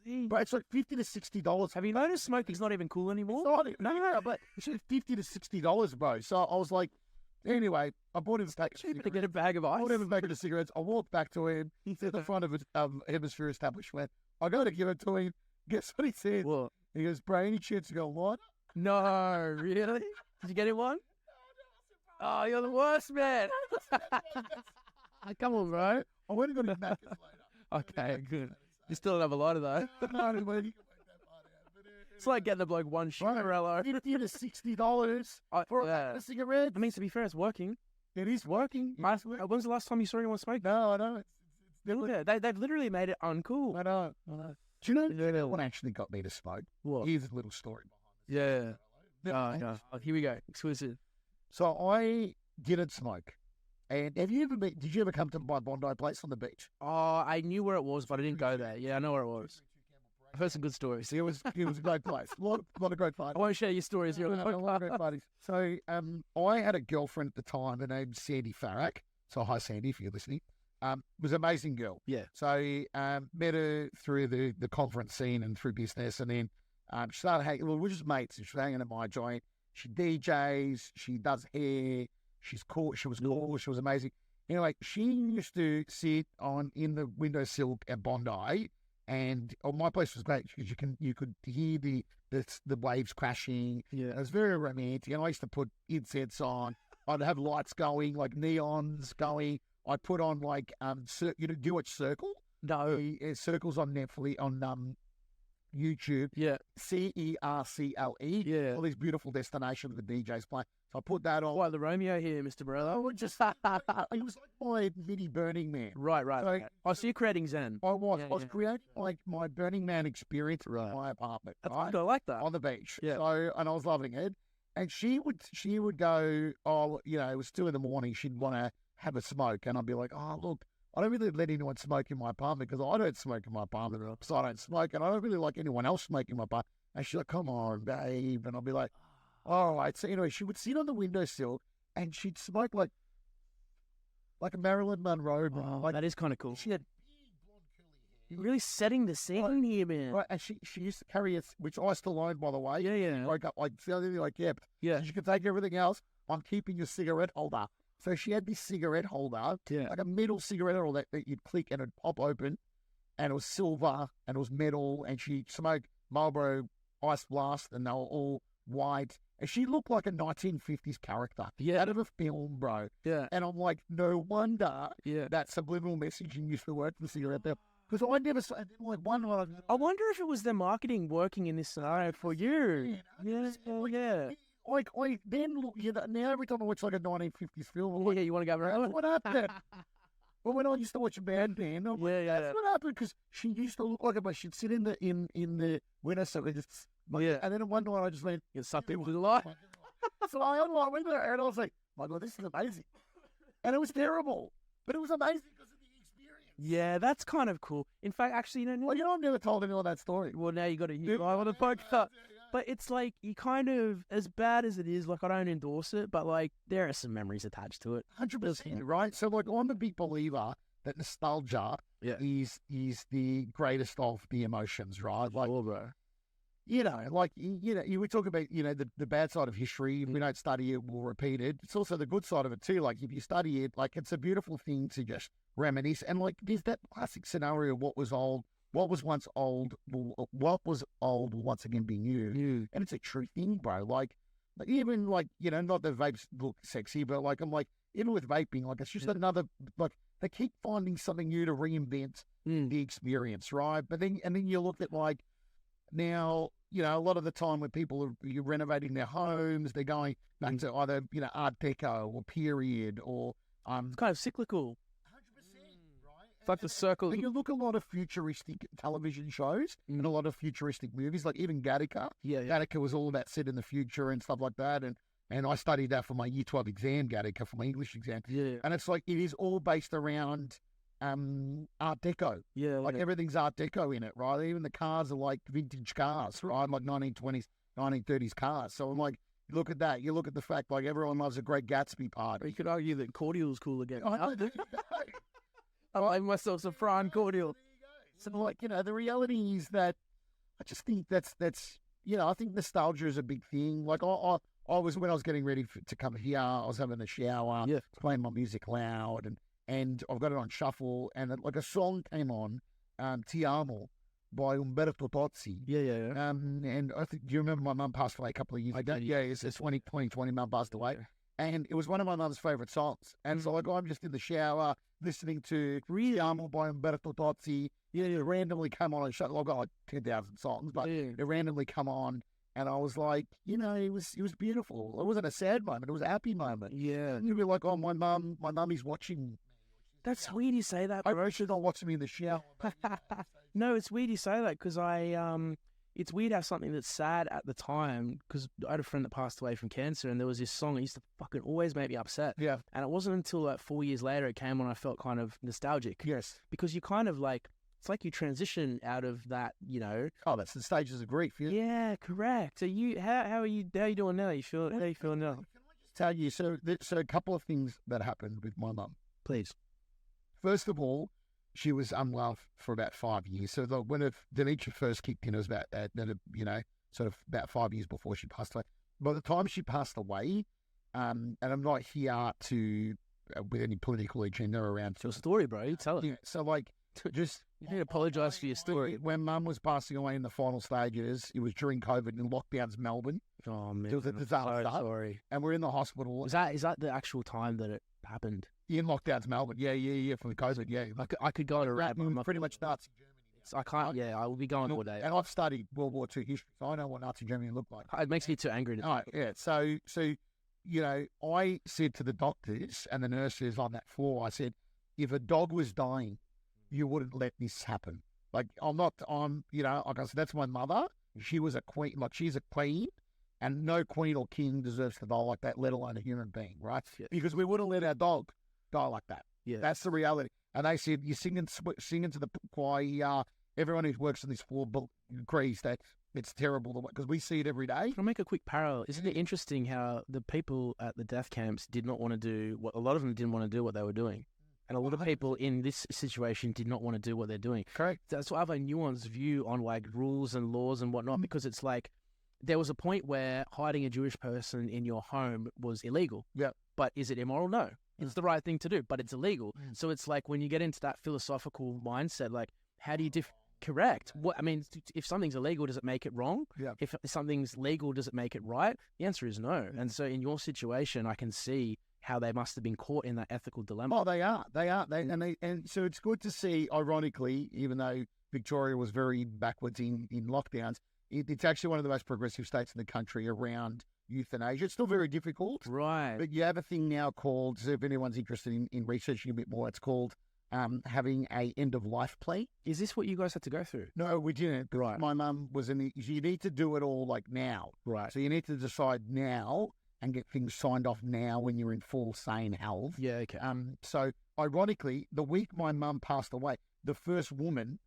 Seriously? Bro, it's like $50 to $60. Have you noticed smoking's not even cool anymore? No, but it's like $50 to $60, bro. So I was like, Anyway, I bought him a pack of Cheaper to cigarettes. get a bag of I ice. bought him a packet of cigarettes. I walked back to him. He's at the front of a hemisphere establishment. I go to give it to him. Guess what he said? What? He goes, "Bro, any chance to go lighter?" No, really? Did you get him one? Oh, you're the worst, man. Come on, bro. I went and got him knackers later. Okay, good. You still don't have a lighter, though. No, you can work that part out. But, It's like getting the bloke one shit, Morello. $50 to $60 for a pack of cigarettes. I mean, to be fair, it's working. It is working. When's the last time you saw anyone smoke? No, I know. It's still Yeah, they've literally made it uncool. I know. Do you know what actually got me to smoke? What? Here's a little story Yeah. behind this. Oh, here we go. Exclusive. So I didn't smoke. And did you ever come to my Bondi place on the beach? Oh, I knew where it was, but I didn't go there. Yeah, I know where it was. I've heard some good stories. It was a great place. A lot of great fun. I won't share your stories here. A lot of great parties. So I had a girlfriend at the time, her name's Sandy Farrack. So hi, Sandy, if you're listening. Was an amazing girl. Yeah. So met her through the conference scene and through business, and then she started hanging. Well, we're just mates. She was hanging at my joint. She DJs. She does hair. She's cool. She was cool. She was amazing. Anyway, she used to sit in the windowsill at Bondi, and my place was great because you could hear the waves crashing. Yeah. It was very romantic. And I used to put incense on. I'd have lights going, like neons going. I put on like do you watch Circle? No. Circle's on Netflix on YouTube. Yeah. CERCLE. Yeah. All these beautiful destinations the DJs play. So I put that on. Why the Romeo here, Mr. Morello? I would just it was like my mini Burning Man. Right. So- Okay. Oh, so you're creating Zen. I was Yeah, I was creating like my Burning Man experience in Right. my apartment. That's right? good. I like that. On the beach. Yeah. So, and I was loving it. And she would go, it was 2 a.m. She'd want to have a smoke, and I'd be like, oh, look, I don't really let anyone smoke in my apartment because I don't smoke in my apartment, so I don't smoke, and I don't really like anyone else smoking in my apartment. And she's like, come on, babe, and I'll be like, all right. So anyway, she would sit on the windowsill, and she'd smoke like a Marilyn Monroe, bro. Oh, Like that is kind of cool. she had big blonde curly You're really setting the scene here, man. hair, right? And she used to carry it, which I still own, by the way. Yeah, yeah. Woke up like the other day, like, yeah, Yeah. you can take everything else. I'm keeping your cigarette holder. So she had this cigarette holder, Yeah. like a metal cigarette holder that you'd click and it'd pop open, and it was silver and it was metal, and she smoked Marlboro Ice Blast, and they were all white. And she looked like a 1950s character Yeah. out of a film, bro. Yeah. And I'm like, no wonder Yeah. that subliminal messaging used to work for the cigarette there. Because I never saw, like, one night, I wonder if it was the marketing working in this scenario for you. Yeah. Yeah. like, I then look, now every time I watch like a 1950s film, I'm like, Yeah. You want to go around? what happened? Well, when I used to watch a band, I'm like, Yeah. that's what happened, because she used to look like it, but she'd sit in the window, so it just, Yeah. and then one night I just went, You suck people to the light. so I unlocked window, and I was like, my God, this is amazing. And it was terrible, but it was amazing because of the experience. Yeah, that's kind of cool. In fact, actually, Well, I've never told anyone that story. well, now you got to hear on the podcast. But it's like, you kind of, as bad as it is, like, I don't endorse it, but like, there are some memories attached to it. 100%, right? So, like, I'm a big believer that nostalgia Yeah. is the greatest of the emotions, right? Like, bro. we talk about, the bad side of history. If we don't study it, we'll repeat it. It's also the good side of it too. Like, if you study it, like, it's a beautiful thing to just reminisce. And like, there's that classic scenario, what was once old will once again be new. And it's a true thing, bro. Like even like, not that vapes look sexy, but like, I'm like, even with vaping, like, it's just another, like, they keep finding something new to reinvent the experience, right? But then you look at, like, now, a lot of the time when people are renovating their homes, they're going back to either, Art Deco or period or It's kind of cyclical. 100%, right? It's like the circle. But you look at a lot of futuristic television shows and a lot of futuristic movies, like even Gattaca. Yeah. Gattaca was all about set in the future and stuff like that. And I studied that for my Year 12 exam, Gattaca, for my English exam. Yeah. And it's like, it is all based around Art Deco. Yeah. Like, everything's Art Deco in it, right? Even the cars are like vintage cars, right? Like 1920s, 1930s cars. So I'm like, you look at that. You look at the fact, like, everyone loves a Great Gatsby party. You could argue that cordial's cool again. I know, I like myself some frying cordial. So, like, the reality is that I just think that's I think nostalgia is a big thing. Like, I when I was getting ready to come here, I was having a shower, playing my music loud, and I've got it on shuffle, and like a song came on, Ti Amo by Umberto Tozzi. Yeah. And I think, do you remember my mum passed away a couple of years ago? Yeah, it's 2020, mum passed away. And it was one of my mother's favourite songs. And so I'm just in the shower listening to Ti Amo by Umberto Tozzi. It randomly come on and shut. I've got like 10,000 songs, but it randomly come on. And I was like, it was beautiful. It wasn't a sad moment. It was a happy moment. Yeah. And you'd be like, oh, my mummy's watching. That's weird you say that, I bro. she's not watching me in the shower. No, it's weird you say that because it's weird how something that's sad at the time, because I had a friend that passed away from cancer, and there was this song that used to fucking always make me upset. Yeah. And it wasn't until like 4 years later it came on, I felt kind of nostalgic. Yes. Because you kind of like, it's like you transition out of that, Oh, that's the stages of grief. Yeah. Yeah, correct. So how are you doing now? How are you feeling now? Can I just tell you, so a couple of things that happened with my mum. Please. First of all, she was unwell for about 5 years. So when dementia first kicked in, it was about, sort of about 5 years before she passed away. By the time she passed away, and I'm not here to with any political agenda around. It's your story, bro. You tell it. Yeah, so like, just you need to apologise for your story. When Mum was passing away in the final stages, it was during COVID and lockdowns Melbourne. Oh man, it was a disaster. So sorry. And we're in the hospital. Is that the actual time that it happened? In lockdowns Melbourne. Yeah, from COVID. Yeah, I could go to rap. Pretty much Nazi Germany. I can't. Yeah, I will be going all day. And I've studied World War II history, so I know what Nazi Germany looked like. It makes me too angry to. All right, yeah. So I said to the doctors and the nurses on that floor, I said, if a dog was dying, you wouldn't let this happen. Like, like I said, that's my mother. She was a queen, like she's a queen, and no queen or king deserves to die like that, let alone a human being, right? Yeah. Because we wouldn't let our dog die like that. Yeah. That's the reality. And they said, you're singing to the choir. Everyone who works on this floor agrees that it's terrible because we see it every day. I'll make a quick parallel. Isn't it interesting how the people at the death camps did not want to do what a lot of them didn't want to do what they were doing? And a lot of people in this situation did not want to do what they're doing. Correct. That's why I have a nuanced view on like rules and laws and whatnot, because it's like there was a point where hiding a Jewish person in your home was illegal. Yeah. But is it immoral? No. It's the right thing to do, but it's illegal. So it's like when you get into that philosophical mindset, like how do you correct? What I mean, if something's illegal, does it make it wrong? Yeah. If something's legal, does it make it right? The answer is no. And so in your situation, I can see how they must have been caught in that ethical dilemma. Oh, they are. And so it's good to see, ironically, even though Victoria was very backwards in lockdowns, it's actually one of the most progressive states in the country around euthanasia. It's still very difficult. Right. But you have a thing now called, so if anyone's interested in researching a bit more, it's called having a end-of-life plea. Is this what you guys had to go through? No, we didn't. Right. My mum was you need to do it all like now. Right. So you need to decide now and get things signed off now when you're in full sane health. Yeah, okay. So ironically, the week my mum passed away, the first woman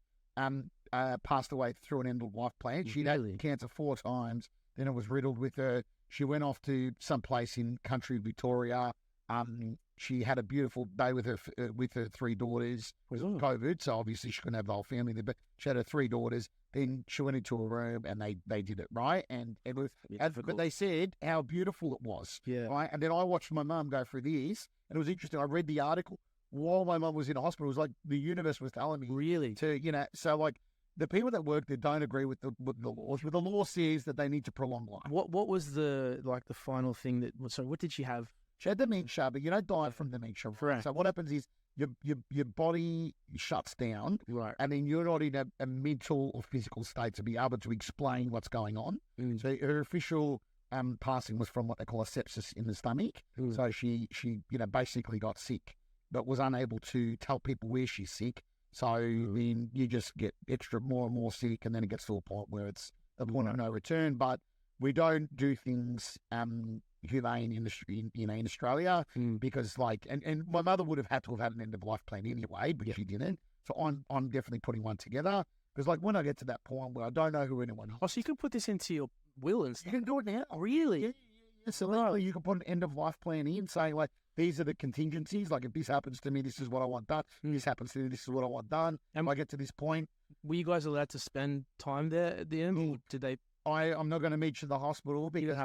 passed away through an end-of-life plan. She'd had cancer 4 times. Then it was riddled with her. She went off to some place in country Victoria. She had a beautiful day with her 3 daughters. It was COVID, so obviously she couldn't have the whole family there. But she had her 3 daughters. Then she went into a room and they did it right. And it was, but they said how beautiful it was. Yeah. Right. And then I watched my mum go through this, and it was interesting. I read the article while my mum was in hospital. It was like the universe was telling me really so like. The people that work there don't agree with the laws. But the law says that they need to prolong life. What was the final thing that? So what did she have? She had dementia, but you don't die from dementia. Right. So what happens is your body shuts down, right, and then you're not in a mental or physical state to be able to explain what's going on. So her official passing was from what they call a sepsis in the stomach. So she basically got sick, but was unable to tell people where she's sick. So then you just get more and more sick, and then it gets to a point where it's a point of no return. But we don't do things humane in Australia because and my mother would have had to have had an end of life plan anyway, but she didn't. So I'm definitely putting one together because when I get to that point where I don't know who anyone is. Oh, so you can put this into your will and stuff. You can do it now. Really? Yeah. So you can put an end of life plan in saying these are the contingencies. Like if this happens to me, this is what I want done. This happens to me, this is what I want done. And if I get to this point. Were you guys allowed to spend time there at the end? Or did they I'm not going to mention the hospital because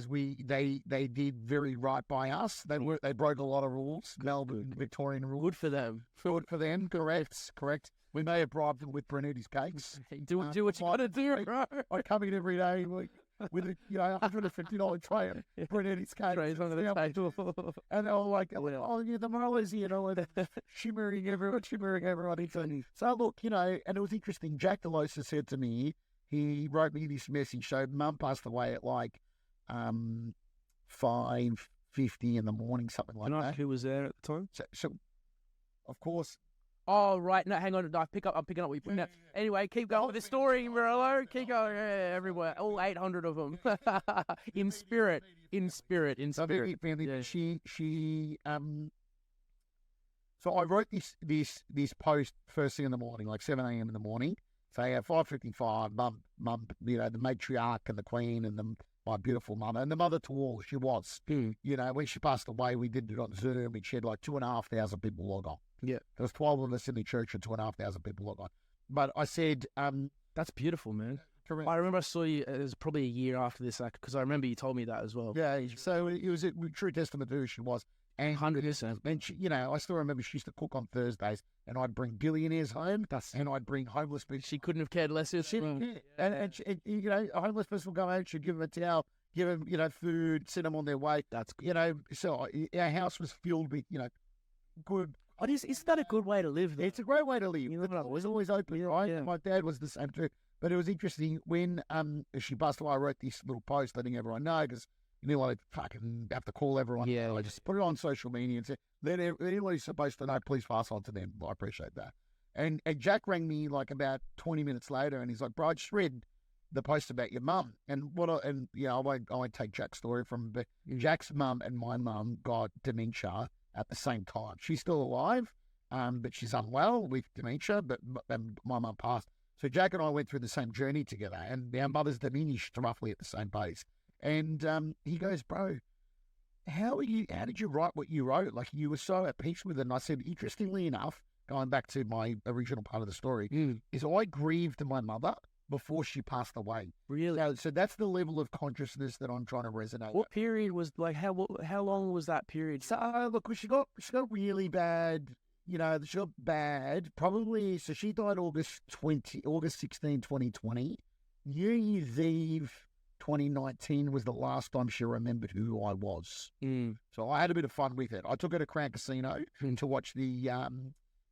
they did very right by us. They broke a lot of rules, Melbourne Victorian rules. Good for them. Good for them. Correct. We may have bribed them with Brunetti's cakes. Do what you got to do, bro. I come in every day with a $150 tray of Brunetti's cakes. Trays under the table. And they're all like, oh, yeah, the Morello's here, shimmering everyone. So look, and it was interesting. Jack DeLosa said to me, he wrote me this message. So Mum passed away at 5:50 in the morning, something like that. Who was there at the time? So of course. Oh, right. No, hang on. I'm picking up what you're putting out. Anyway, keep going with the story, Morello. Keep going everywhere. All 800 of them. In spirit. Family. Yeah. So I wrote this post first thing in the morning, like 7 a.m. in the morning. So at 5:55, mum, the matriarch and the queen and my beautiful mum and the mother to all, she was. When she passed away, we did it on Zoom. We had like 2,500 people log on. Yeah. There was 12 of us in the church and 2,500 people log on. But I said... that's beautiful, man. Correct. I remember I saw you, it was probably a year after this, because I remember you told me that as well. Yeah, so it was a true testament to who she was. And 100%. And she, I still remember she used to cook on Thursdays, and I'd bring billionaires home, and I'd bring homeless people. She couldn't have cared less. She didn't care. And a homeless person would go home, she'd give them a towel, give them, food, send them on their way. That's good. So our house was filled with, good. Isn't that a good way to live, though? It's a great way to live. It was always open, right? Yeah. My dad was the same too. But it was interesting when she passed away. I wrote this little post letting everyone know because I fucking have to call everyone. Yeah. I just put it on social media and said, let anyone who's supposed to know, please pass on to them. I appreciate that. And Jack rang me like about 20 minutes later, and he's like, "Bro, I just read the post about your mum." And I won't take Jack's story from him, but Jack's mum and my mum got dementia at the same time. She's still alive, but she's unwell with dementia, but my mum passed. So Jack and I went through the same journey together, and our mothers diminished roughly at the same pace. And he goes, "Bro, how did you write what you wrote? Like, you were so at peace with it." And I said, interestingly enough, going back to my original part of the story, is I grieved my mother before she passed away. Really? So that's the level of consciousness that I'm trying to resonate. What period was, like, how long was that period? So, look, she got really bad. She got bad, probably. So she died August 16, 2020. New Year's Eve 2019 was the last time she remembered who I was. So I had a bit of fun with it. I took her to Crown Casino to watch the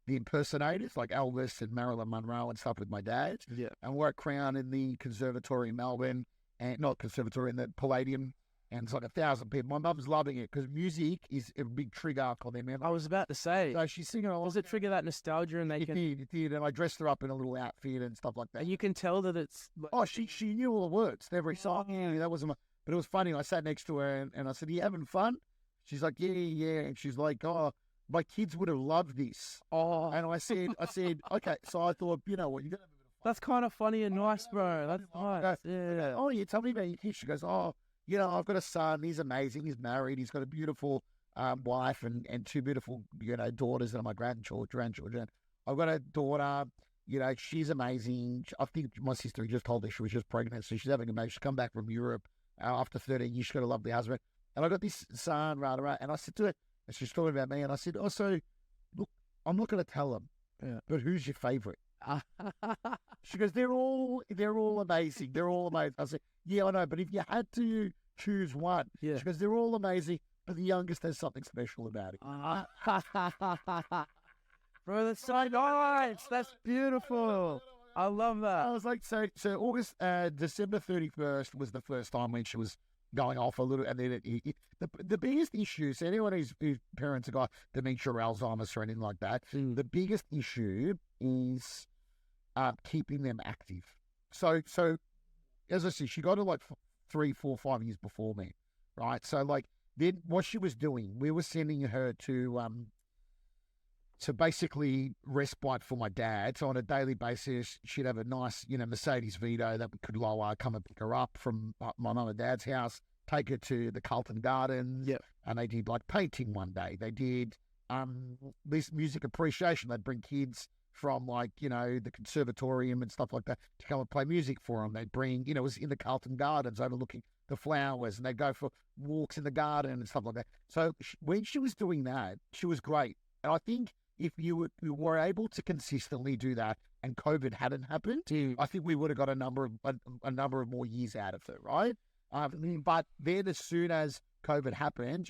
impersonators like Elvis and Marilyn Monroe and stuff with my dad. Yeah. And we're at Crown in the Conservatory in Melbourne, and not Conservatory, in the Palladium. And it's like 1,000 people. My mum's loving it because music is a big trigger for them. I was about to say. So she's singing along. Does it trigger that nostalgia? And It did. And I dressed her up in a little outfit and stuff like that. And you can tell that it's... she knew all the words to every song. Yeah, that wasn't. But it was funny. I sat next to her and I said, "Are you having fun?" She's like, yeah. And she's like, "Oh, my kids would have loved this." Oh. And I said, okay. So I thought, you know what, you're going to have a bit of fun. That's kind of funny and nice, bro. That's nice. Yeah. "Oh, yeah, tell me about your kids." She goes, "Oh, I've got a son. He's amazing. He's married. He's got a beautiful wife and two beautiful, daughters that are my grandchildren. I've got a daughter. She's amazing. I think my sister just told her she was just pregnant, so she's having a baby. She's come back from Europe after 13 years. She's got a lovely husband. And I got this son, and I said to her, and she's talking about me, and I said, "Oh, so, look, I'm not going to tell them, but who's your favourite?" She goes, they're all amazing. They're all amazing. I said, "Yeah, I know, but if you had to choose one," she goes, "they're all amazing, but the youngest has something special about it." Bro, that's so nice. That's beautiful. I love that. I was like, so December 31st was the first time when she was going off a little, and then the biggest issue, so anyone whose parents have got dementia or Alzheimer's or anything like that, the biggest issue is keeping them active. So as I said, she got it like 3, 4, 5 years before me, right? So like then what she was doing, we were sending her to basically respite for my dad. So on a daily basis, she'd have a nice, Mercedes Vito that we could lower, come and pick her up from my mum and dad's house, take her to the Carlton Gardens. Yep. And they did like painting one day. They did this music appreciation. They'd bring kids from like, the conservatorium and stuff like that to come and play music for them. They'd bring, it was in the Carlton Gardens overlooking the flowers, and they'd go for walks in the garden and stuff like that. So when she was doing that, she was great. And I think if you were able to consistently do that and COVID hadn't happened, I think we would have got a number of more years out of her, right? But then as soon as COVID happened,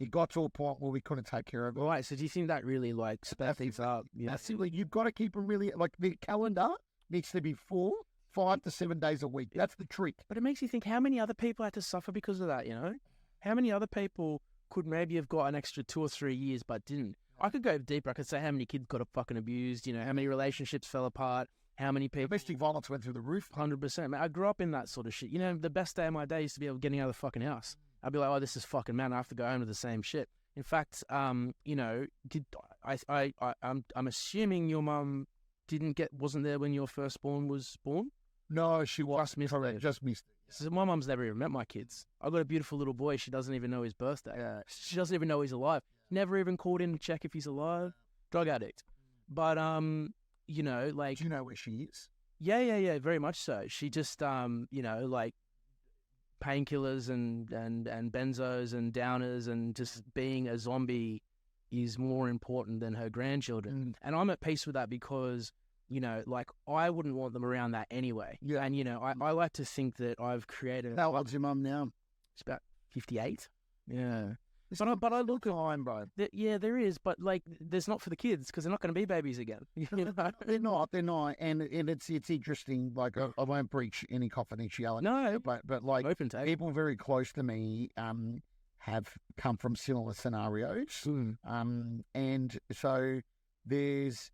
it got to a point where we couldn't take care of it. Right. So do you think that really like sped things up? Yeah. Absolutely. You've got to keep them really, like the calendar needs to be full 5 to 7 days a week. That's the trick. But it makes you think how many other people had to suffer because of that, How many other people could maybe have got an extra 2 or 3 years but didn't? I could go deeper. I could say how many kids got fucking abused, how many relationships fell apart, how many people... Domestic violence went through the roof. 100%. Man, I grew up in that sort of shit. The best day of my day used to be getting out of the fucking house. I'd be like, oh, this is fucking man. I have to go home to the same shit. In fact, I'm assuming your mum wasn't there when your firstborn was born? No, she was. Just missed it. So my mum's never even met my kids. I've got a beautiful little boy. She doesn't even know his birthday. She doesn't even know he's alive. Never even called in to check if he's alive. Drug addict. But, Do you know where she is? Yeah, very much so. She just, like painkillers and benzos and downers, and just being a zombie is more important than her grandchildren. And I'm at peace with that because, I wouldn't want them around that anyway. Yeah. And, I like to think that I've created... How old's your mum now? It's about 58. Yeah. But I look at time, bro. There is, but like, there's not for the kids because they're not going to be babies again. They're not, and it's interesting. Like, I won't breach any confidentiality. No, but like, open to people very close to me have come from similar scenarios. And so there's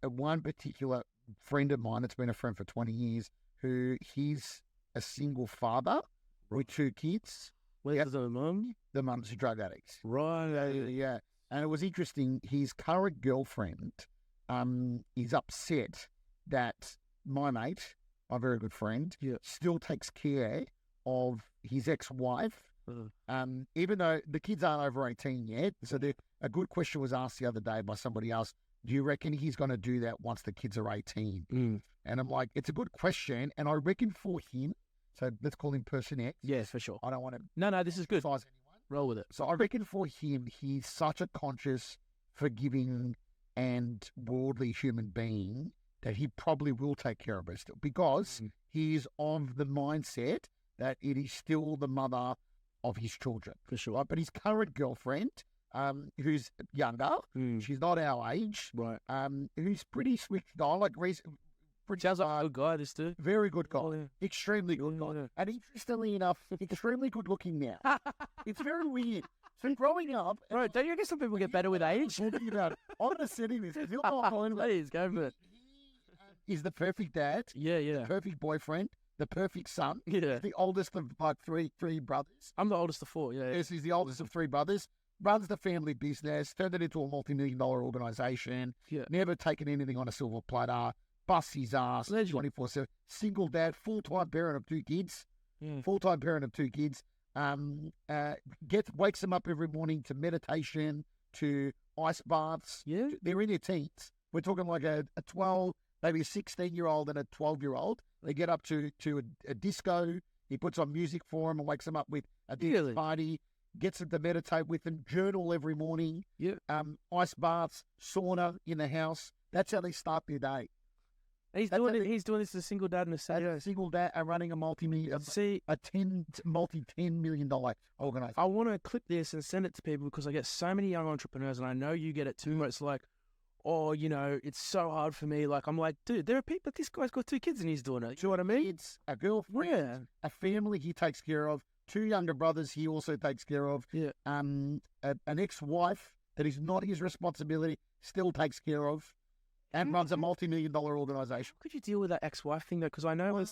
one particular friend of mine that's been a friend for 20 years who he's a single father with 2 kids. Where's the mum? The mum's a drug addict. Right. Yeah. And it was interesting. His current girlfriend is upset that my mate, my very good friend, still takes care of his ex-wife, even though the kids aren't over 18 yet. So a good question was asked the other day by somebody else. Do you reckon he's going to do that once the kids are 18? And I'm like, it's a good question. And I reckon for him, so let's call him Person X. Yes, for sure. I don't want to... No, this is good. Anyone. Roll with it. So I reckon for him, he's such a conscious, forgiving, and worldly human being that he probably will take care of her still, because he's of the mindset that it is still the mother of his children. For sure. Right? But his current girlfriend, who's younger, she's not our age, right? Who's pretty switched on, like sounds like a good guy, this dude. Very good guy. Oh, yeah. Extremely good guy. Yeah. And interestingly enough, extremely good looking now. It's very weird. So growing up... Right, don't you guess some people get better with age? Talking about it. I'm going to send him this. Please, go for it. He's the perfect dad. Yeah. The perfect boyfriend. The perfect son. Yeah. The oldest of like three brothers. I'm the oldest of 4, yeah. Yes, he's the oldest of 3 brothers. Runs the family business. Turned it into a multi-million-dollar organisation. Yeah. Never taken anything on a silver platter. Busts his ass 24/7. Single dad, full-time parent of 2 kids. Full-time parent of 2 kids. Wakes them up every morning to meditation, to ice baths. Yeah. They're in their teens. We're talking like a 12, maybe a 16-year-old and a 12-year-old. They get up to a disco. He puts on music for them and wakes them up with a dance party. Gets them to meditate with them, journal every morning. Yeah. Ice baths, sauna in the house. That's how they start their day. He's doing this as a single dad and a son. A single dad and running a $10 million organization. I want to clip this and send it to people because I get so many young entrepreneurs, and I know you get it too. Where it's like, oh, it's so hard for me. Like, I'm like, dude, there are people. This guy's got 2 kids and he's doing it. Do you know what I mean? It's a girlfriend, a family he takes care of, 2 younger brothers he also takes care of. Yeah. An ex-wife that is not his responsibility, still takes care of. And runs a multi-million-dollar organisation. How could you deal with that ex-wife thing, though? Because I know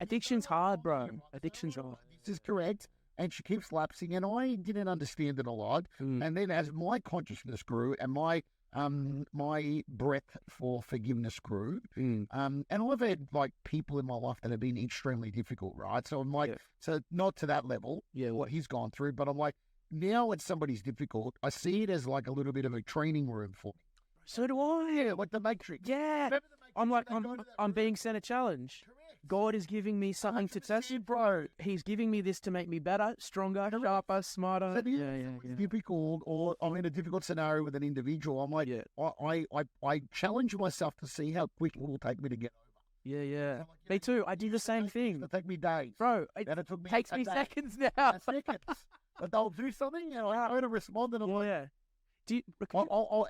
addiction's hard, bro. Addiction's hard. This is correct. And she keeps lapsing, and I didn't understand it a lot. And then as my consciousness grew and my breadth for forgiveness grew, and I've had like people in my life that have been extremely difficult, right? So I'm like, so not to that level, what he's gone through, but I'm like, now when somebody's difficult, I see it as like a little bit of a training room for me. So do I. Yeah, like the Matrix. Yeah. Remember the Matrix I'm like, when they go to that I'm room? being sent a challenge. Correct. God is giving me something to test. 100%, bro. He's giving me this to make me better, stronger, sharper, smarter. So difficult, or I'm in a difficult scenario with an individual. I'm like, Yeah. I challenge myself to see how quick it will take me to get over. Yeah. I'm like, Me too. I do the same thing. It'll take me days. Bro, it And it took me takes a me day. seconds now. Seconds. But they'll do something, and I to respond, and I'm like, Yeah. Do you,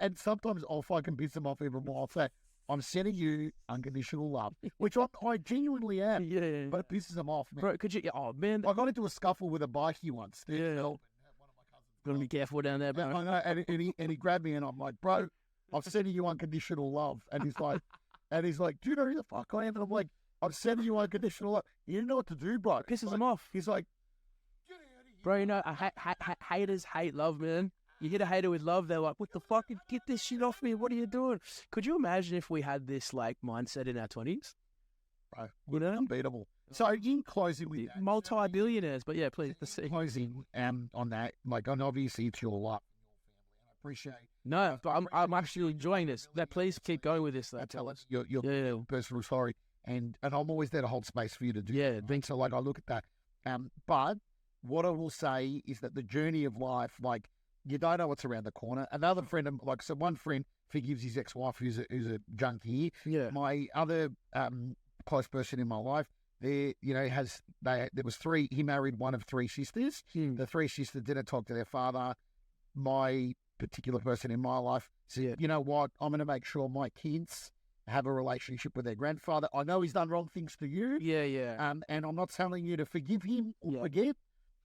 and sometimes I'll fucking piss them off even more. I'll say, I'm sending you unconditional love, which I genuinely am. yeah. But it pisses them off, man. Bro, could you? Oh man, I got into a scuffle with a bikie once. Dude, Yeah. Melbourne, one of my cousins. gotta be careful down there, bro. I know, and he grabbed me, and I'm like, bro, I'm sending you unconditional love. And he's like, do you know who the fuck I am? And I'm like, I'm sending you unconditional love. You didn't know what to do, bro. Pisses Like, them off, He's like, bro. You know, haters hate love, man. You hit a hater with love, they're like, "What the fuck? Get this shit off me! What are you doing?" Could you imagine if we had this like mindset in our 20s? bro, You know, unbeatable. So in closing with that, multi-billionaires. But yeah, please. in closing on that, like, and obviously it's your life and your family, and I appreciate. No, but I'm actually enjoying this. That please keep going with this. Though. Tell us Yeah. your personal story, and I'm always there to hold space for you to do. Yeah, that, right? thanks. So like I look at that, but what I will say is that the journey of life, like, you don't know what's around the corner. Another friend, so one friend forgives his ex-wife who's a junkie. Yeah. My other close person in my life, there was three. He married one of three sisters. The three sisters didn't talk to their father. My particular person in my life said, you know what, I'm going to make sure my kids have a relationship with their grandfather. I know he's done wrong things to you. Yeah. And I'm not telling you to forgive him or forget,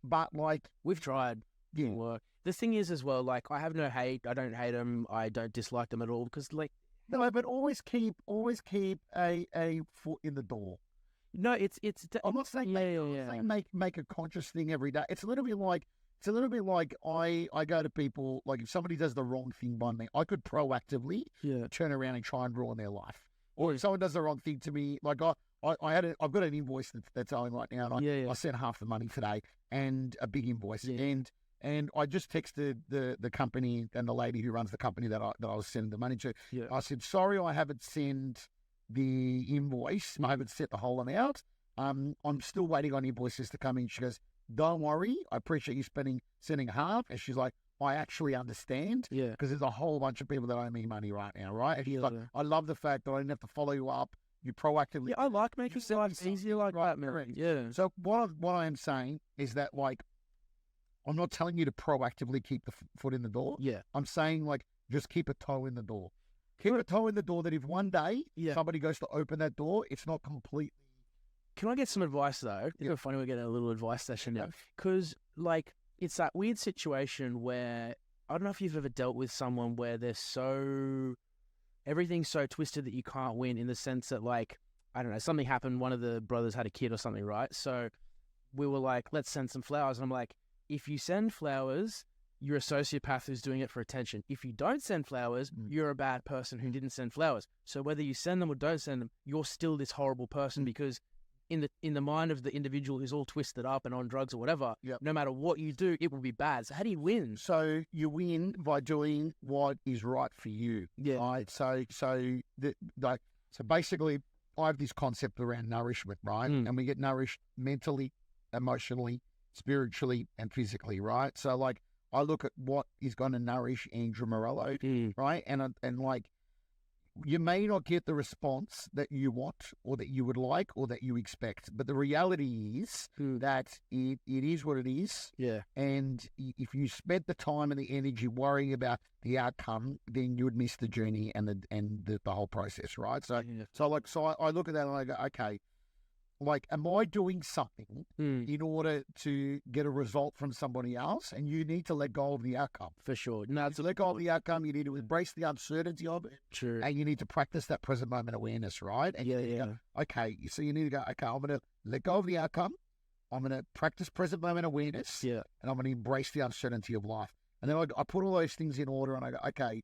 but like, We've tried. yeah. Work. The thing is as well, like, I have no hate. I don't hate them. I don't dislike them at all because, like, No, but always keep a foot in the door. no, it's. I'm not saying make a conscious thing every day. It's a little bit like I go to people, like, if somebody does the wrong thing by me, I could proactively turn around and try and ruin their life. Or if someone does the wrong thing to me, like I've got an invoice that's owing right now, and I sent half the money today, and a big invoice, and I just texted the company and the lady who runs the company that I was sending the money to. I said, sorry, I haven't sent the invoice. I haven't set the whole amount. I'm still waiting on invoices to come in. She goes, don't worry. I appreciate you sending half. And she's like, I actually understand. Yeah. Because there's a whole bunch of people that owe me money right now, right? And she's like, I love the fact that I didn't have to follow you up. You proactively. Yeah, I like making life easier like that, man. Correct. Yeah. So what I am saying is that, like, I'm not telling you to proactively keep the foot in the door. Yeah. I'm saying, like, just keep a toe in the door. Keep a toe in the door that if one day somebody goes to open that door, it's not completely. Can I get some advice, though? It's funny we're getting a little advice session now. Because, like, it's that weird situation where, I don't know if you've ever dealt with someone where everything's so twisted that you can't win, in the sense that, like, I don't know, something happened, one of the brothers had a kid or something, right? So we were like, let's send some flowers. And I'm like, if you send flowers, you're a sociopath who's doing it for attention. If you don't send flowers, you're a bad person who didn't send flowers. So whether you send them or don't send them, you're still this horrible person, because in the mind of the individual who's all twisted up and on drugs or whatever, no matter what you do, it will be bad. So how do you win? So you win by doing what is right for you. Yeah. Right? So basically, I have this concept around nourishment, right? And we get nourished mentally, emotionally, spiritually, and physically, right? So, like, I look at what is going to nourish Andrew Morello, right? And like, you may not get the response that you want or that you would like or that you expect, but the reality is that it is what it is. Yeah. And if you spent the time and the energy worrying about the outcome, then you would miss the journey and the whole process, right? So, so I look at that and I go, okay, like, am I doing something in order to get a result from somebody else? And you need to let go of the outcome. For sure. No, to let go of the outcome, you need to embrace the uncertainty of it. True. And you need to practice that present moment awareness, right? And go, okay, so you need to go, okay, I'm going to let go of the outcome. I'm going to practice present moment awareness. Yeah. And I'm going to embrace the uncertainty of life. And then I put all those things in order and I go, okay,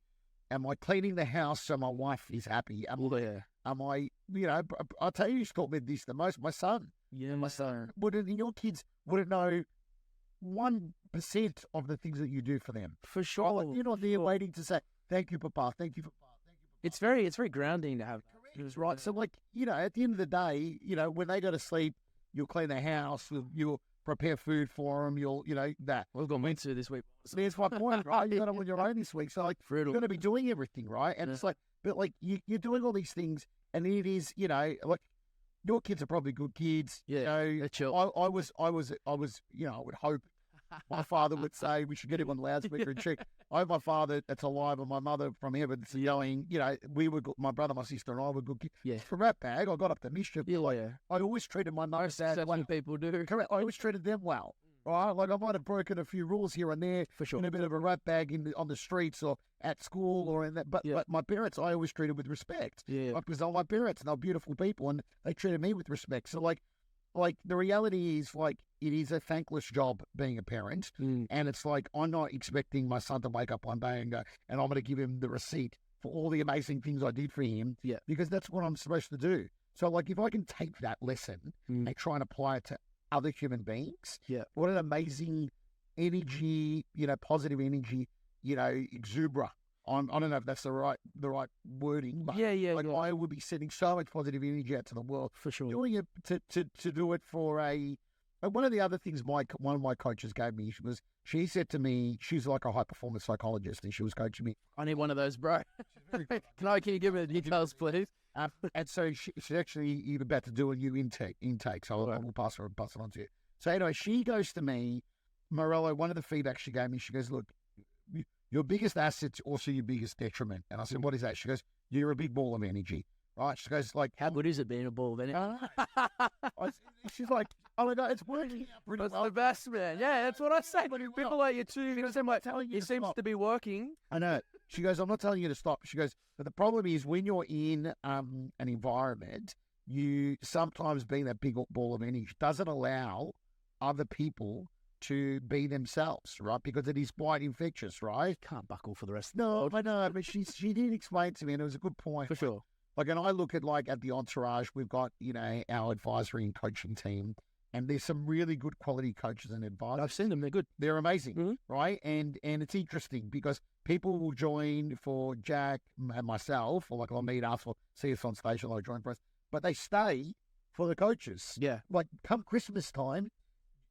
am I cleaning the house so my wife is happy? Am I, I'll tell you who's taught me this the most, my son. Yeah, my son. Your kids wouldn't know 1% of the things that you do for them. For sure. You're not there waiting to say, thank you, Papa, thank you, Papa. It's very grounding to have that. It was right. So, like, at the end of the day, when they go to sleep, you'll clean their house, you'll prepare food for them, that. We've got winter this week. So there's my point, right? You got them on your own this week. So, like, you're going to be doing everything, right? And it's like, but like, you're doing all these things, and it is, like, your kids are probably good kids. Yeah, they're chill. I would hope my father would say we should get him on loudspeaker and check. I have my father that's alive and my mother from heaven going, we were good, my brother, my sister and I were good kids. Yeah. For Rat Bag, I got up to mischief. Yeah, yeah. I always treated my mum dad What people do. Correct. I always treated them well. Right? Like, I might have broken a few rules here and there. For sure. In a bit of a rat bag on the streets or at school or in that. But my parents, I always treated with respect. Yeah. Because they're my parents and they're beautiful people and they treated me with respect. So, like the reality is, like, it is a thankless job being a parent. And it's like, I'm not expecting my son to wake up one day and go, and I'm going to give him the receipt for all the amazing things I did for him. Yeah. Because that's what I'm supposed to do. So, like, if I can take that lesson and try and apply it to other human beings, what an amazing energy, positive energy, exuberant. I don't know if that's the right wording, but I would be sending so much positive energy out to the world. For sure. Doing it to do it for one of the other things one of my coaches gave me was, she said to me, she's like a high performance psychologist and she was coaching me. I need one of those, bro. Can you give me the details, please? And so she's actually about to do a new intake, so I will pass it on to you. So anyway, she goes to me, Morello, one of the feedbacks she gave me, she goes, look, your biggest asset's also your biggest detriment. And I said, what is that? She goes, you're a big ball of energy, right? She goes, like, how good is it being a ball of energy? She's like, oh my God, it's working out pretty well. That's the best, man. Yeah, that's what I say. People like you too, it seems to be working. I know. She goes, I'm not telling you to stop. She goes, but the problem is when you're in an environment, you sometimes being that big ball of energy doesn't allow other people to be themselves, right? Because it is quite infectious, right? Can't buckle for the rest of the world. No, I know, but she did explain to me, and it was a good point. For sure. Like, and I look at, like, at the Entourage, we've got, our advisory and coaching team, and there's some really good quality coaches and advisors. I've seen them. They're good. They're amazing, right? And it's interesting because people will join for Jack and myself, or like they'll meet us or see us on station, they'll join for us, but they stay for the coaches. Yeah. Like, come Christmas time,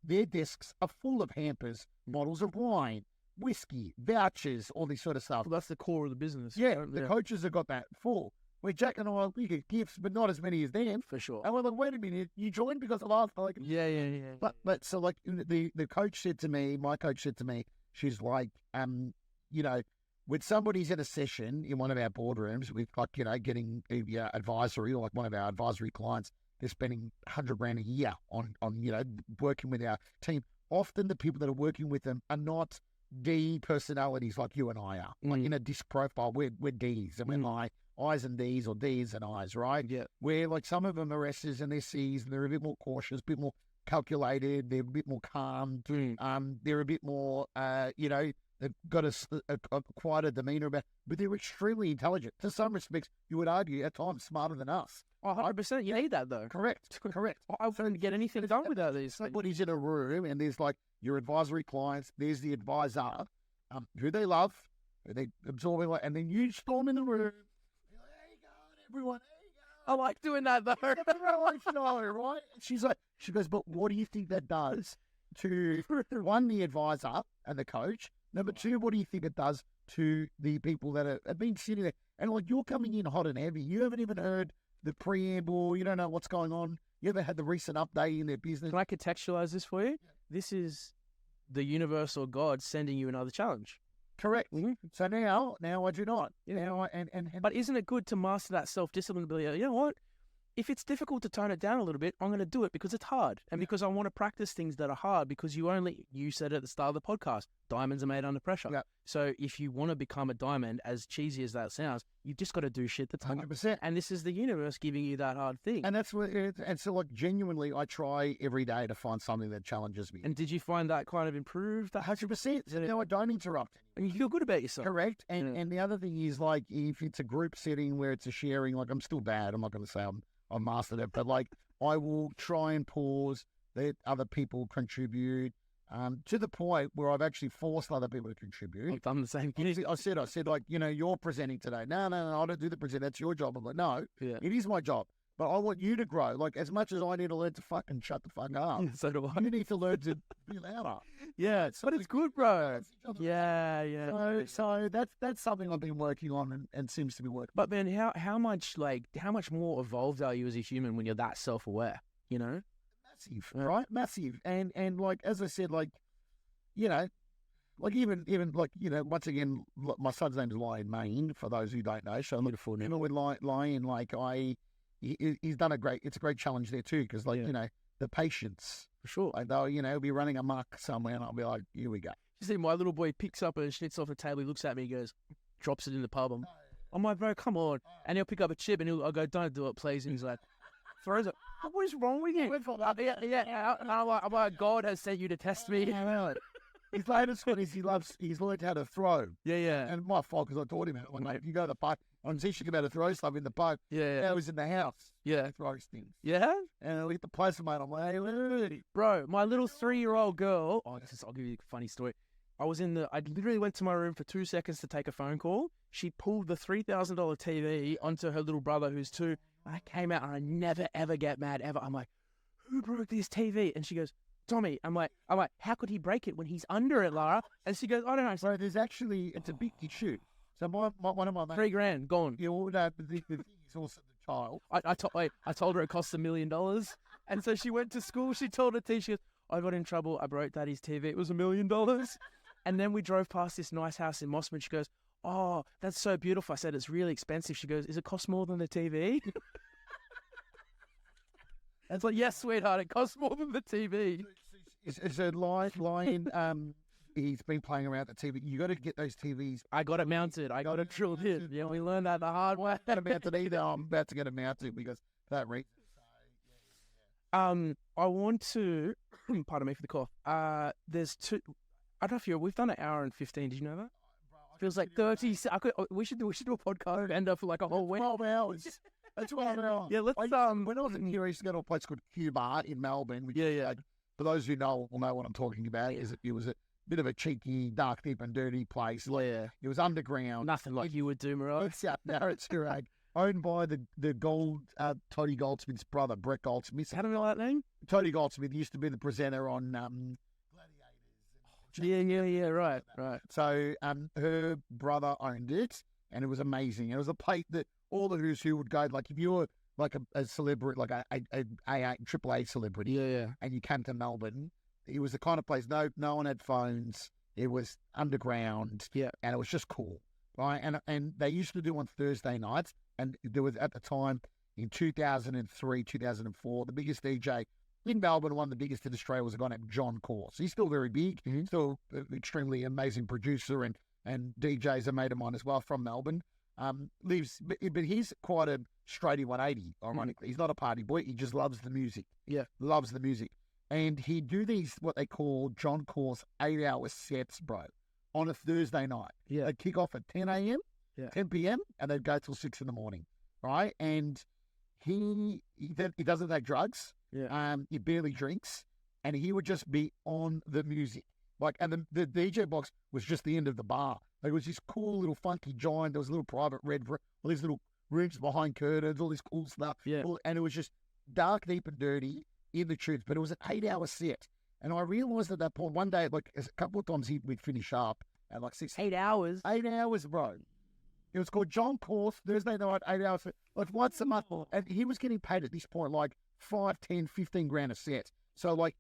their desks are full of hampers, bottles of wine, whiskey, vouchers, all this sort of stuff. Well, that's the core of the business. Yeah, the coaches have got that full. Where Jack and I, we get gifts, but not as many as them. For sure. And we're like, wait a minute, you joined because of us. Like, yeah. But so, like, the coach said to me, my coach said to me, she's like, when somebody's in a session in one of our boardrooms, we've got, getting advisory, or like one of our advisory clients, they're spending $100,000 a year on working with our team. Often the people that are working with them are not D personalities like you and I are. Like, in a disc profile, we're Ds, and we're like I's and D's, or D's and I's, right? Yeah. Where, like, some of them are S's and they're C's, and they're a bit more cautious, a bit more calculated, they're a bit more calm. They're a bit more, they've got a quieter demeanor about, but they're extremely intelligent. To some respects, you would argue at times smarter than us. 100%. You need that, though. Correct. I wouldn't get anything done without these. Somebody's in a room and there's, like, your advisory clients, there's the advisor, who they love, who they absorbing, and then you storm in the room. Hey, God, everyone. I like doing that, though. Right? She goes, but what do you think that does to, one, the advisor and the coach? Number two, what do you think it does to the people that have been sitting there? And, like, you're coming in hot and heavy. You haven't even heard the preamble. You don't know what's going on. You haven't had the recent update in their business. Can I contextualize this for you? Yeah. This is the universe or God sending you another challenge. Correct. So now I do not. But isn't it good to master that self-discipline? You know what? If it's difficult to tone it down a little bit, I'm going to do it because it's hard. And because I want to practice things that are hard, because you said at the start of the podcast, diamonds are made under pressure. Yep. So if you want to become a diamond, as cheesy as that sounds, you've just got to do shit that's hard. 100%. And this is the universe giving you that hard thing. And that's what and so, like, genuinely, I try every day to find something that challenges me. And did you find that kind of improved? 100%. So I don't interrupt. And you feel good about yourself. Correct. And the other thing is, like, if it's a group setting where it's a sharing, like, I'm still bad. I'm not going to say I mastered it, but, like, I will try and pause, let other people contribute. to the point where I've actually forced other people to contribute. I've done the same thing. I said, like, you're presenting today. No, I don't do the present. That's your job. I'm like, no, it is my job. But I want you to grow. Like, as much as I need to learn to fucking shut the fuck up, So do I. you need to learn to be louder. Yeah, but it's good, bro. Yeah. So that's something I've been working on and seems to be working. But man, how much more evolved are you as a human when you're that self-aware? You know, massive, right? Massive, and like as I said, like like even like once again, my son's name is Lion Maine. For those who don't know, so beautiful name. With Lion, like he's done it's a great challenge there too, because the patience. For sure. Like he'll be running amok somewhere and I'll be like, here we go. You see, my little boy picks up a schnitz off the table, he looks at me, he goes, drops it in the pub. I'm like, bro, come on. And he'll pick up a chip and I'll go, don't do it, please. And he's like, throws it. What is wrong with you? Yeah. And I'm like, God has sent you to test me. His latest one is he's learned how to throw. Yeah. And my fault, because I taught him how. Mate, if you go to the park, I'm teaching him how to throw stuff in the park. Yeah. Now he's in the house. Yeah. Throws things. Yeah? And I'll hit the place, mate. I'm like, hey, bro, my little 3-year-old girl, I'll give you a funny story. I literally went to my room for 2 seconds to take a phone call. She pulled the $3,000 TV onto her little brother, who's 2. I came out and I never, ever get mad, ever. I'm like, who broke this TV? And she goes, Tommy. I'm like, how could he break it when he's under it, Lara? And she goes, I don't know. So there's actually, it's a big issue. So one of my mates, $3,000 gone. Yeah, well, the thing is also the child. I told her it cost $1 million, and so she went to school. She told her teacher, she goes, I got in trouble. I broke Daddy's TV. It was $1 million. And then we drove past this nice house in Mossman. She goes, oh, that's so beautiful. I said, it's really expensive. She goes, does it cost more than the TV? And it's like, yes, sweetheart, it costs more than the TV. It's a Lion. He's been playing around the TV. You got to get those TVs. I got it mounted. I got it drilled in. Yeah, we learned that the hard way. I'm about to get it mounted because for that reason. I want to. Pardon me for the cough. There's 2. I don't know if we've done an hour and 15. Did you know that? Feels like 30. We should do a podcast and end up for like a whole week. 12 hours. That's 12 hours. Yeah, let's when I was in here, I used to go to a place called Cuba in Melbourne. Which for those who know will know what I'm talking about. It was a bit of a cheeky, dark, deep and dirty place. Yeah. It was underground. Nothing like you would do, Morello. It's correct. Owned by the Tony Goldsmith's brother, Brett Goldsmith. How do you know that name? Tony Goldsmith used to be the presenter on Gladiators. Yeah, right. So her brother owned it, and it was amazing. It was a place that all the who's who would go. Like if you were like a celebrity, like a AAA celebrity, and you came to Melbourne, it was the kind of place no one had phones. It was underground, and it was just cool, right? And they used to do on Thursday nights, and there was at the time in 2003, 2004, the biggest DJ in Melbourne, one of the biggest in Australia, was a guy named John Course. He's still very big, still an extremely amazing producer and DJ's a mate of mine as well from Melbourne. But he's quite a straighty 180, ironically. He's not a party boy. He just loves the music. Yeah. Loves the music. And he'd do these, what they call John Course 8-hour sets, bro, on a Thursday night. Yeah. They'd kick off at 10 a.m., 10 p.m., and they'd go till 6 in the morning, right? And he doesn't take drugs. Yeah. He barely drinks, and he would just be on the music. Like, and the DJ box was just the end of the bar. Like, it was this cool little funky joint. There was a little private all these little rooms behind curtains, all this cool stuff. Yeah. And it was just dark, deep, and dirty in the tunes. But it was an 8-hour set. And I realized at that point, one day, like a couple of times we'd finish up at like 6. 8 hours? 8 hours, bro. It was called John Course, Thursday night, 8 hours, like once a month. And he was getting paid at this point, like 5, 10, 15 grand a set. So, like,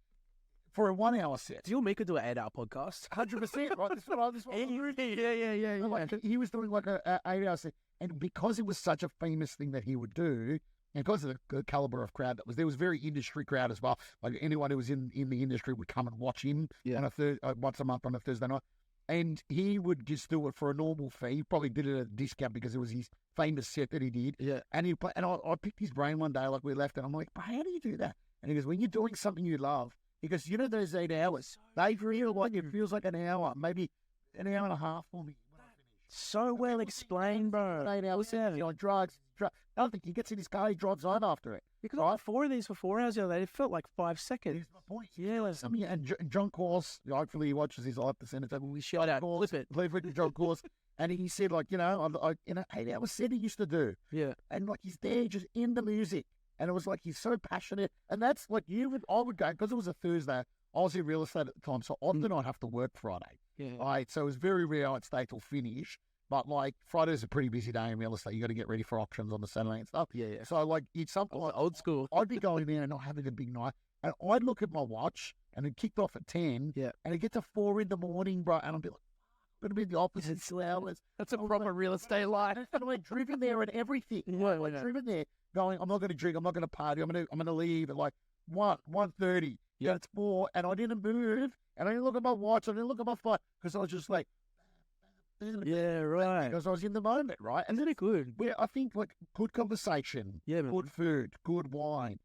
for a 1 hour set. You'll make it do an 8 hour podcast. 100%, right? This one. Yeah. Like, he was doing like a 8 hour set. And because it was such a famous thing that he would do, and because of the caliber of crowd there was very industry crowd as well. Like anyone who was in the industry would come and watch him on once a month on a Thursday night. And he would just do it for a normal fee. He probably did it at a discount because it was his famous set that he did. Yeah. And I picked his brain one day, like we left, and I'm like, but how do you do that? And he goes, when you're doing something you love, he goes, you know those 8 hours? They feel like it feels like an hour, maybe an hour and a half for me when I finish. So well explained, bro. 8 hours on drugs. I don't think he gets in his car, he drives home after it. Because I had 4 of these for 4 hours the other day. It felt like 5 seconds. Here's my point. Yeah, And John Course, hopefully he watches his live percentage. we shout out, flip it. Flip it to John Course. And he said, like, 8-hour set he used to do. Yeah. And like he's there just in the music. And it was like he's so passionate. And that's like I would go, because it was a Thursday, I was in real estate at the time, so often I'd have to work Friday. Yeah. So it was very rare I'd stay till finish. But like Friday's a pretty busy day in real estate. You got to get ready for auctions on the Saturday and stuff. Yeah. So like it's something like Old school. I'd be going there and not having a big night, and I'd look at my watch and it kicked off at 10. Yeah. And it get to 4 in the morning, bro, and I'd be like, I'm gonna be in the office in 2 hours. That's a proper real estate life. And I'm driven there and everything. I'm driven there, going, I'm not gonna drink, I'm not gonna party, I'm gonna leave at like 1:30. Yeah, it's 4, and I didn't move, and I didn't look at my watch, I didn't look at my phone, because I was just like, yeah, right. because I was in the moment, right? And Isn't it good? I think like good conversation, Yeah, man. good food, good wine,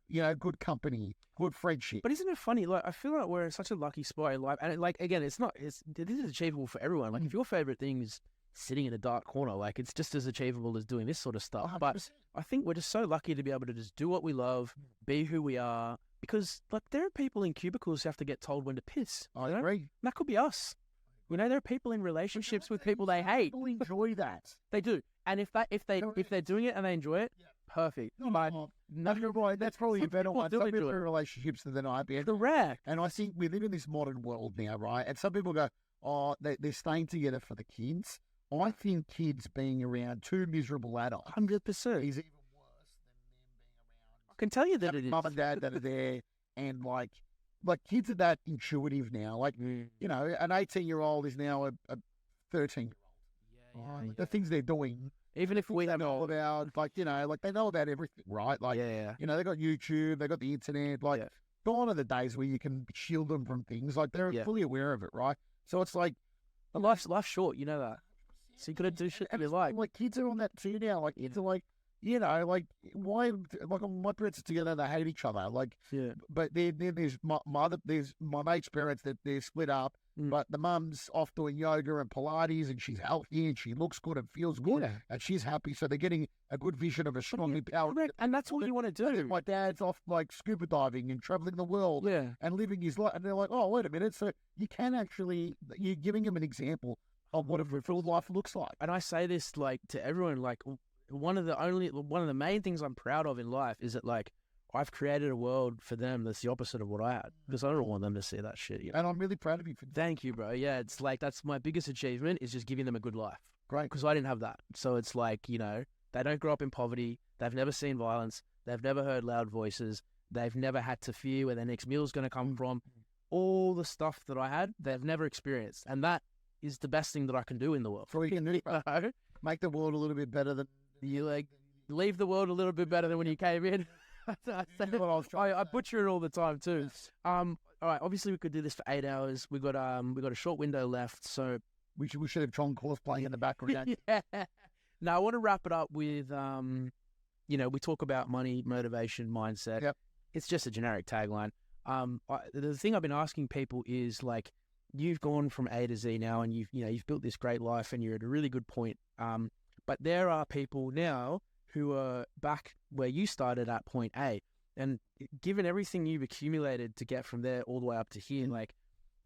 good company, good friendship. But isn't it funny? Like, I feel like we're in such a lucky spot in life, and like again, this is achievable for everyone. Like, if your favorite thing is sitting in a dark corner, like it's just as achievable as doing this sort of stuff. 100%. But I think we're just so lucky to be able to just do what we love, be who we are. Because like there are people in cubicles who have to get told when to piss. I agree. That could be us. There are people in relationships with people they hate. People enjoy that. They do, and if they're doing it and they enjoy it, perfect. You're right. That's probably a better one. Some people are in relationships that they're not happy. Correct. And I think we live in this modern world now, right? And some people go, oh, they're staying together for the kids. I think kids being around 2 miserable adults 100% is even worse than them being around. I can tell you that it is. Mum and dad that are there, and like kids are that intuitive now. Like, an 18-year-old is now a 13-year-old. Yeah. The things they're doing. Even if we have know about, they know about everything, right? Like, they got YouTube, they got the internet. Like, gone are the days where you can shield them from things. Like, they're fully aware of it, right? So it's like, life's short, you know that. So you got to do shit you like. Like, kids are on that too now. Like, kids are like, why? Like, my parents are together, they hate each other. Like, but then there's there's my mate's parents that they're split up. But the mum's off doing yoga and Pilates, and she's healthy and she looks good and feels good, and she's happy. So they're getting a good vision of a strong, empowered. And that's what you want to do. My dad's off like scuba diving and traveling the world, and living his life. And they're like, oh, wait a minute. So you can actually, you're giving them an example of what a fulfilled life looks like. And I say this like to everyone, like one of the main things I'm proud of in life is that like I've created a world for them that's the opposite of what I had, because I don't want them to see that shit. And I'm really proud of you for that. Thank you, bro. Yeah, it's like that's my biggest achievement, is just giving them a good life. Great. Because I didn't have that. So it's like, they don't grow up in poverty. They've never seen violence. They've never heard loud voices. They've never had to fear where their next meal is going to come from. All the stuff that I had, they've never experienced. And that is the best thing that I can do in the world. So you can do make the world a little bit better than leave the world a little bit better than when you came in. I butcher it all the time too. All right, obviously we could do this for 8 hours. We got a short window left, so we should have John Course playing in the background. Now I want to wrap it up with we talk about money, motivation, mindset. Yep. It's just a generic tagline. The thing I've been asking people is like, you've gone from A to Z now, and you've built this great life, and you're at a really good point. But there are people now who are back where you started at point A. And given everything you've accumulated to get from there all the way up to here, like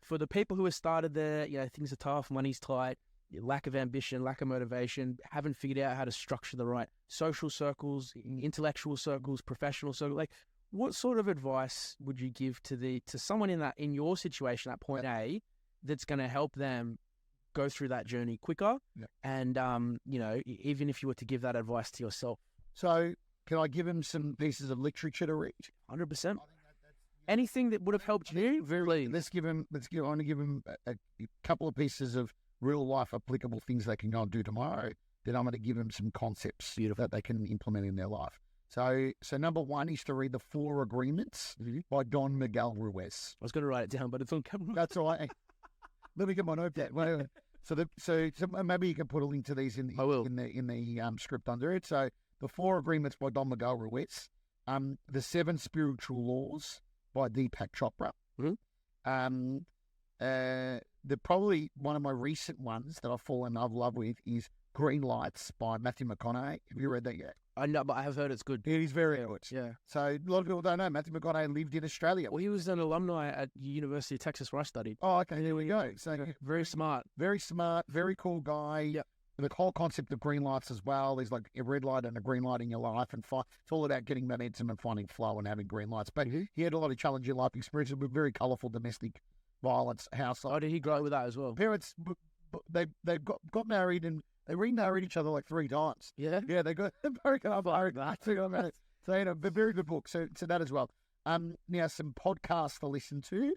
for the people who have started there, things are tough, money's tight, lack of ambition, lack of motivation, haven't figured out how to structure the right social circles, intellectual circles, professional circles. Like, what sort of advice would you give to someone in your situation at point A that's going to help them go through that journey quicker? And even if you were to give that advice to yourself. So can I give him some pieces of literature to read? 100%. Anything that would have helped you? I want to give him a couple of pieces of real life applicable things they can go and do tomorrow. Then I'm going to give them some concepts that they can implement in their life. So number one is to read The 4 Agreements by Don Miguel Ruiz. I was going to write it down, but it's on camera. That's all right. Let me get my notepad. So maybe you can put a link to these in the script under it. So The 4 Agreements by Don Miguel Ruiz, The 7 Spiritual Laws by Deepak Chopra. The probably one of my recent ones that I've fallen in love with is Green Lights by Matthew McConaughey. Have you read that yet? I know, but I have heard it's good. It is very good. Yeah. So a lot of people don't know Matthew McConaughey lived in Australia. Well, he was an alumni at University of Texas where I studied. Oh, okay, there we go. So Very smart. very smart, very cool guy. Yep. The whole concept of green lights as well. There's like a red light and a green light in your life, and it's all about getting momentum and finding flow and having green lights. But he had a lot of challenging life experiences with very colourful domestic violence household. Oh, did he grow up with that as well? Parents, they got married and they remarried each other like 3 times. Yeah. Yeah, they got broken up. So, you know, but very good book. So that as well. Now some podcasts to listen to.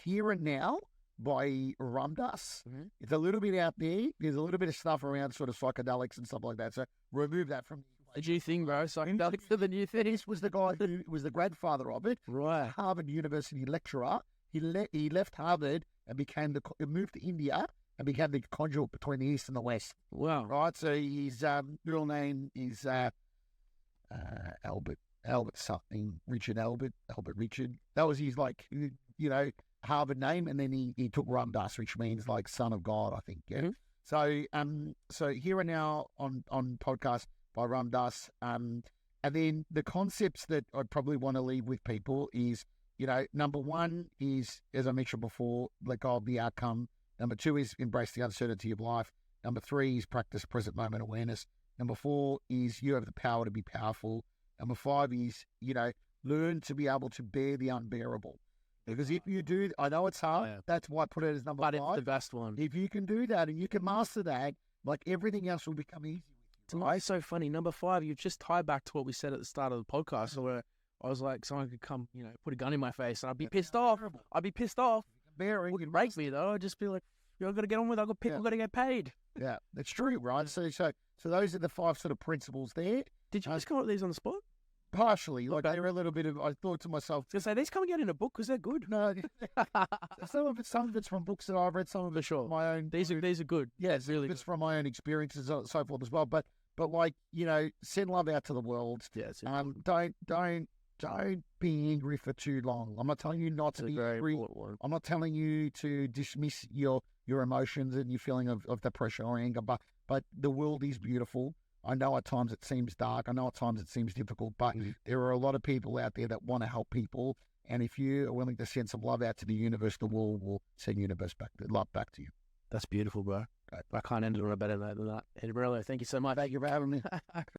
Here and Now by Ramdas. It's a little bit out there. There's a little bit of stuff around sort of psychedelics and stuff like that. So remove that from the new thing, bro. Psychedelics are the new thing. This was the guy who was the grandfather of it. Right. Harvard University lecturer. He left Harvard and moved to India and became the conduit between the East and the West. Wow. Right. So his real name is Albert something. Richard. That was his Harvard name, and then he took Ramdas, which means like son of God, I think. Yeah. So Here and Now on podcast by Ramdas. And then the concepts that I probably want to leave with people is, number one is, as I mentioned before, let go of the outcome. Number 2 is embrace the uncertainty of life. Number 3 is practice present moment awareness. Number 4 is you have the power to be powerful. Number 5 is, learn to be able to bear the unbearable. Because if you do, I know it's hard. Yeah. That's why I put it as number 5. But it's the best one. If you can do that and you can master that, like everything else will become easy with you. It's so funny. Number 5, you just tie back to what we said at the start of the podcast, where I was like, someone could come, put a gun in my face, and I'd be pissed off. I'd be pissed off. Bearing, wouldn't break me though. I'd just be like, I've got to get on with it. I've got to get paid. Yeah, that's true, right? So those are the 5 sort of principles there. Did you just come up with these on the spot? Partially, like they were a little bit of. I thought to myself, I was gonna say these come out in a book because they're good. No, some of it's from books that I've read. Some of it's from my own. These are good. Yeah, it's really. It's from my own experiences and so forth as well. But like send love out to the world. Yeah. Don't be angry for too long. I'm not telling you not to be angry. I'm not telling you to dismiss your emotions and your feeling of depression or anger. But the world is beautiful. I know at times it seems dark. I know at times it seems difficult, but there are a lot of people out there that want to help people. And if you are willing to send some love out to the universe, the world will send love back to you. That's beautiful, bro. I can't end it on a better note than that. Morello, thank you so much. Thank you for having me.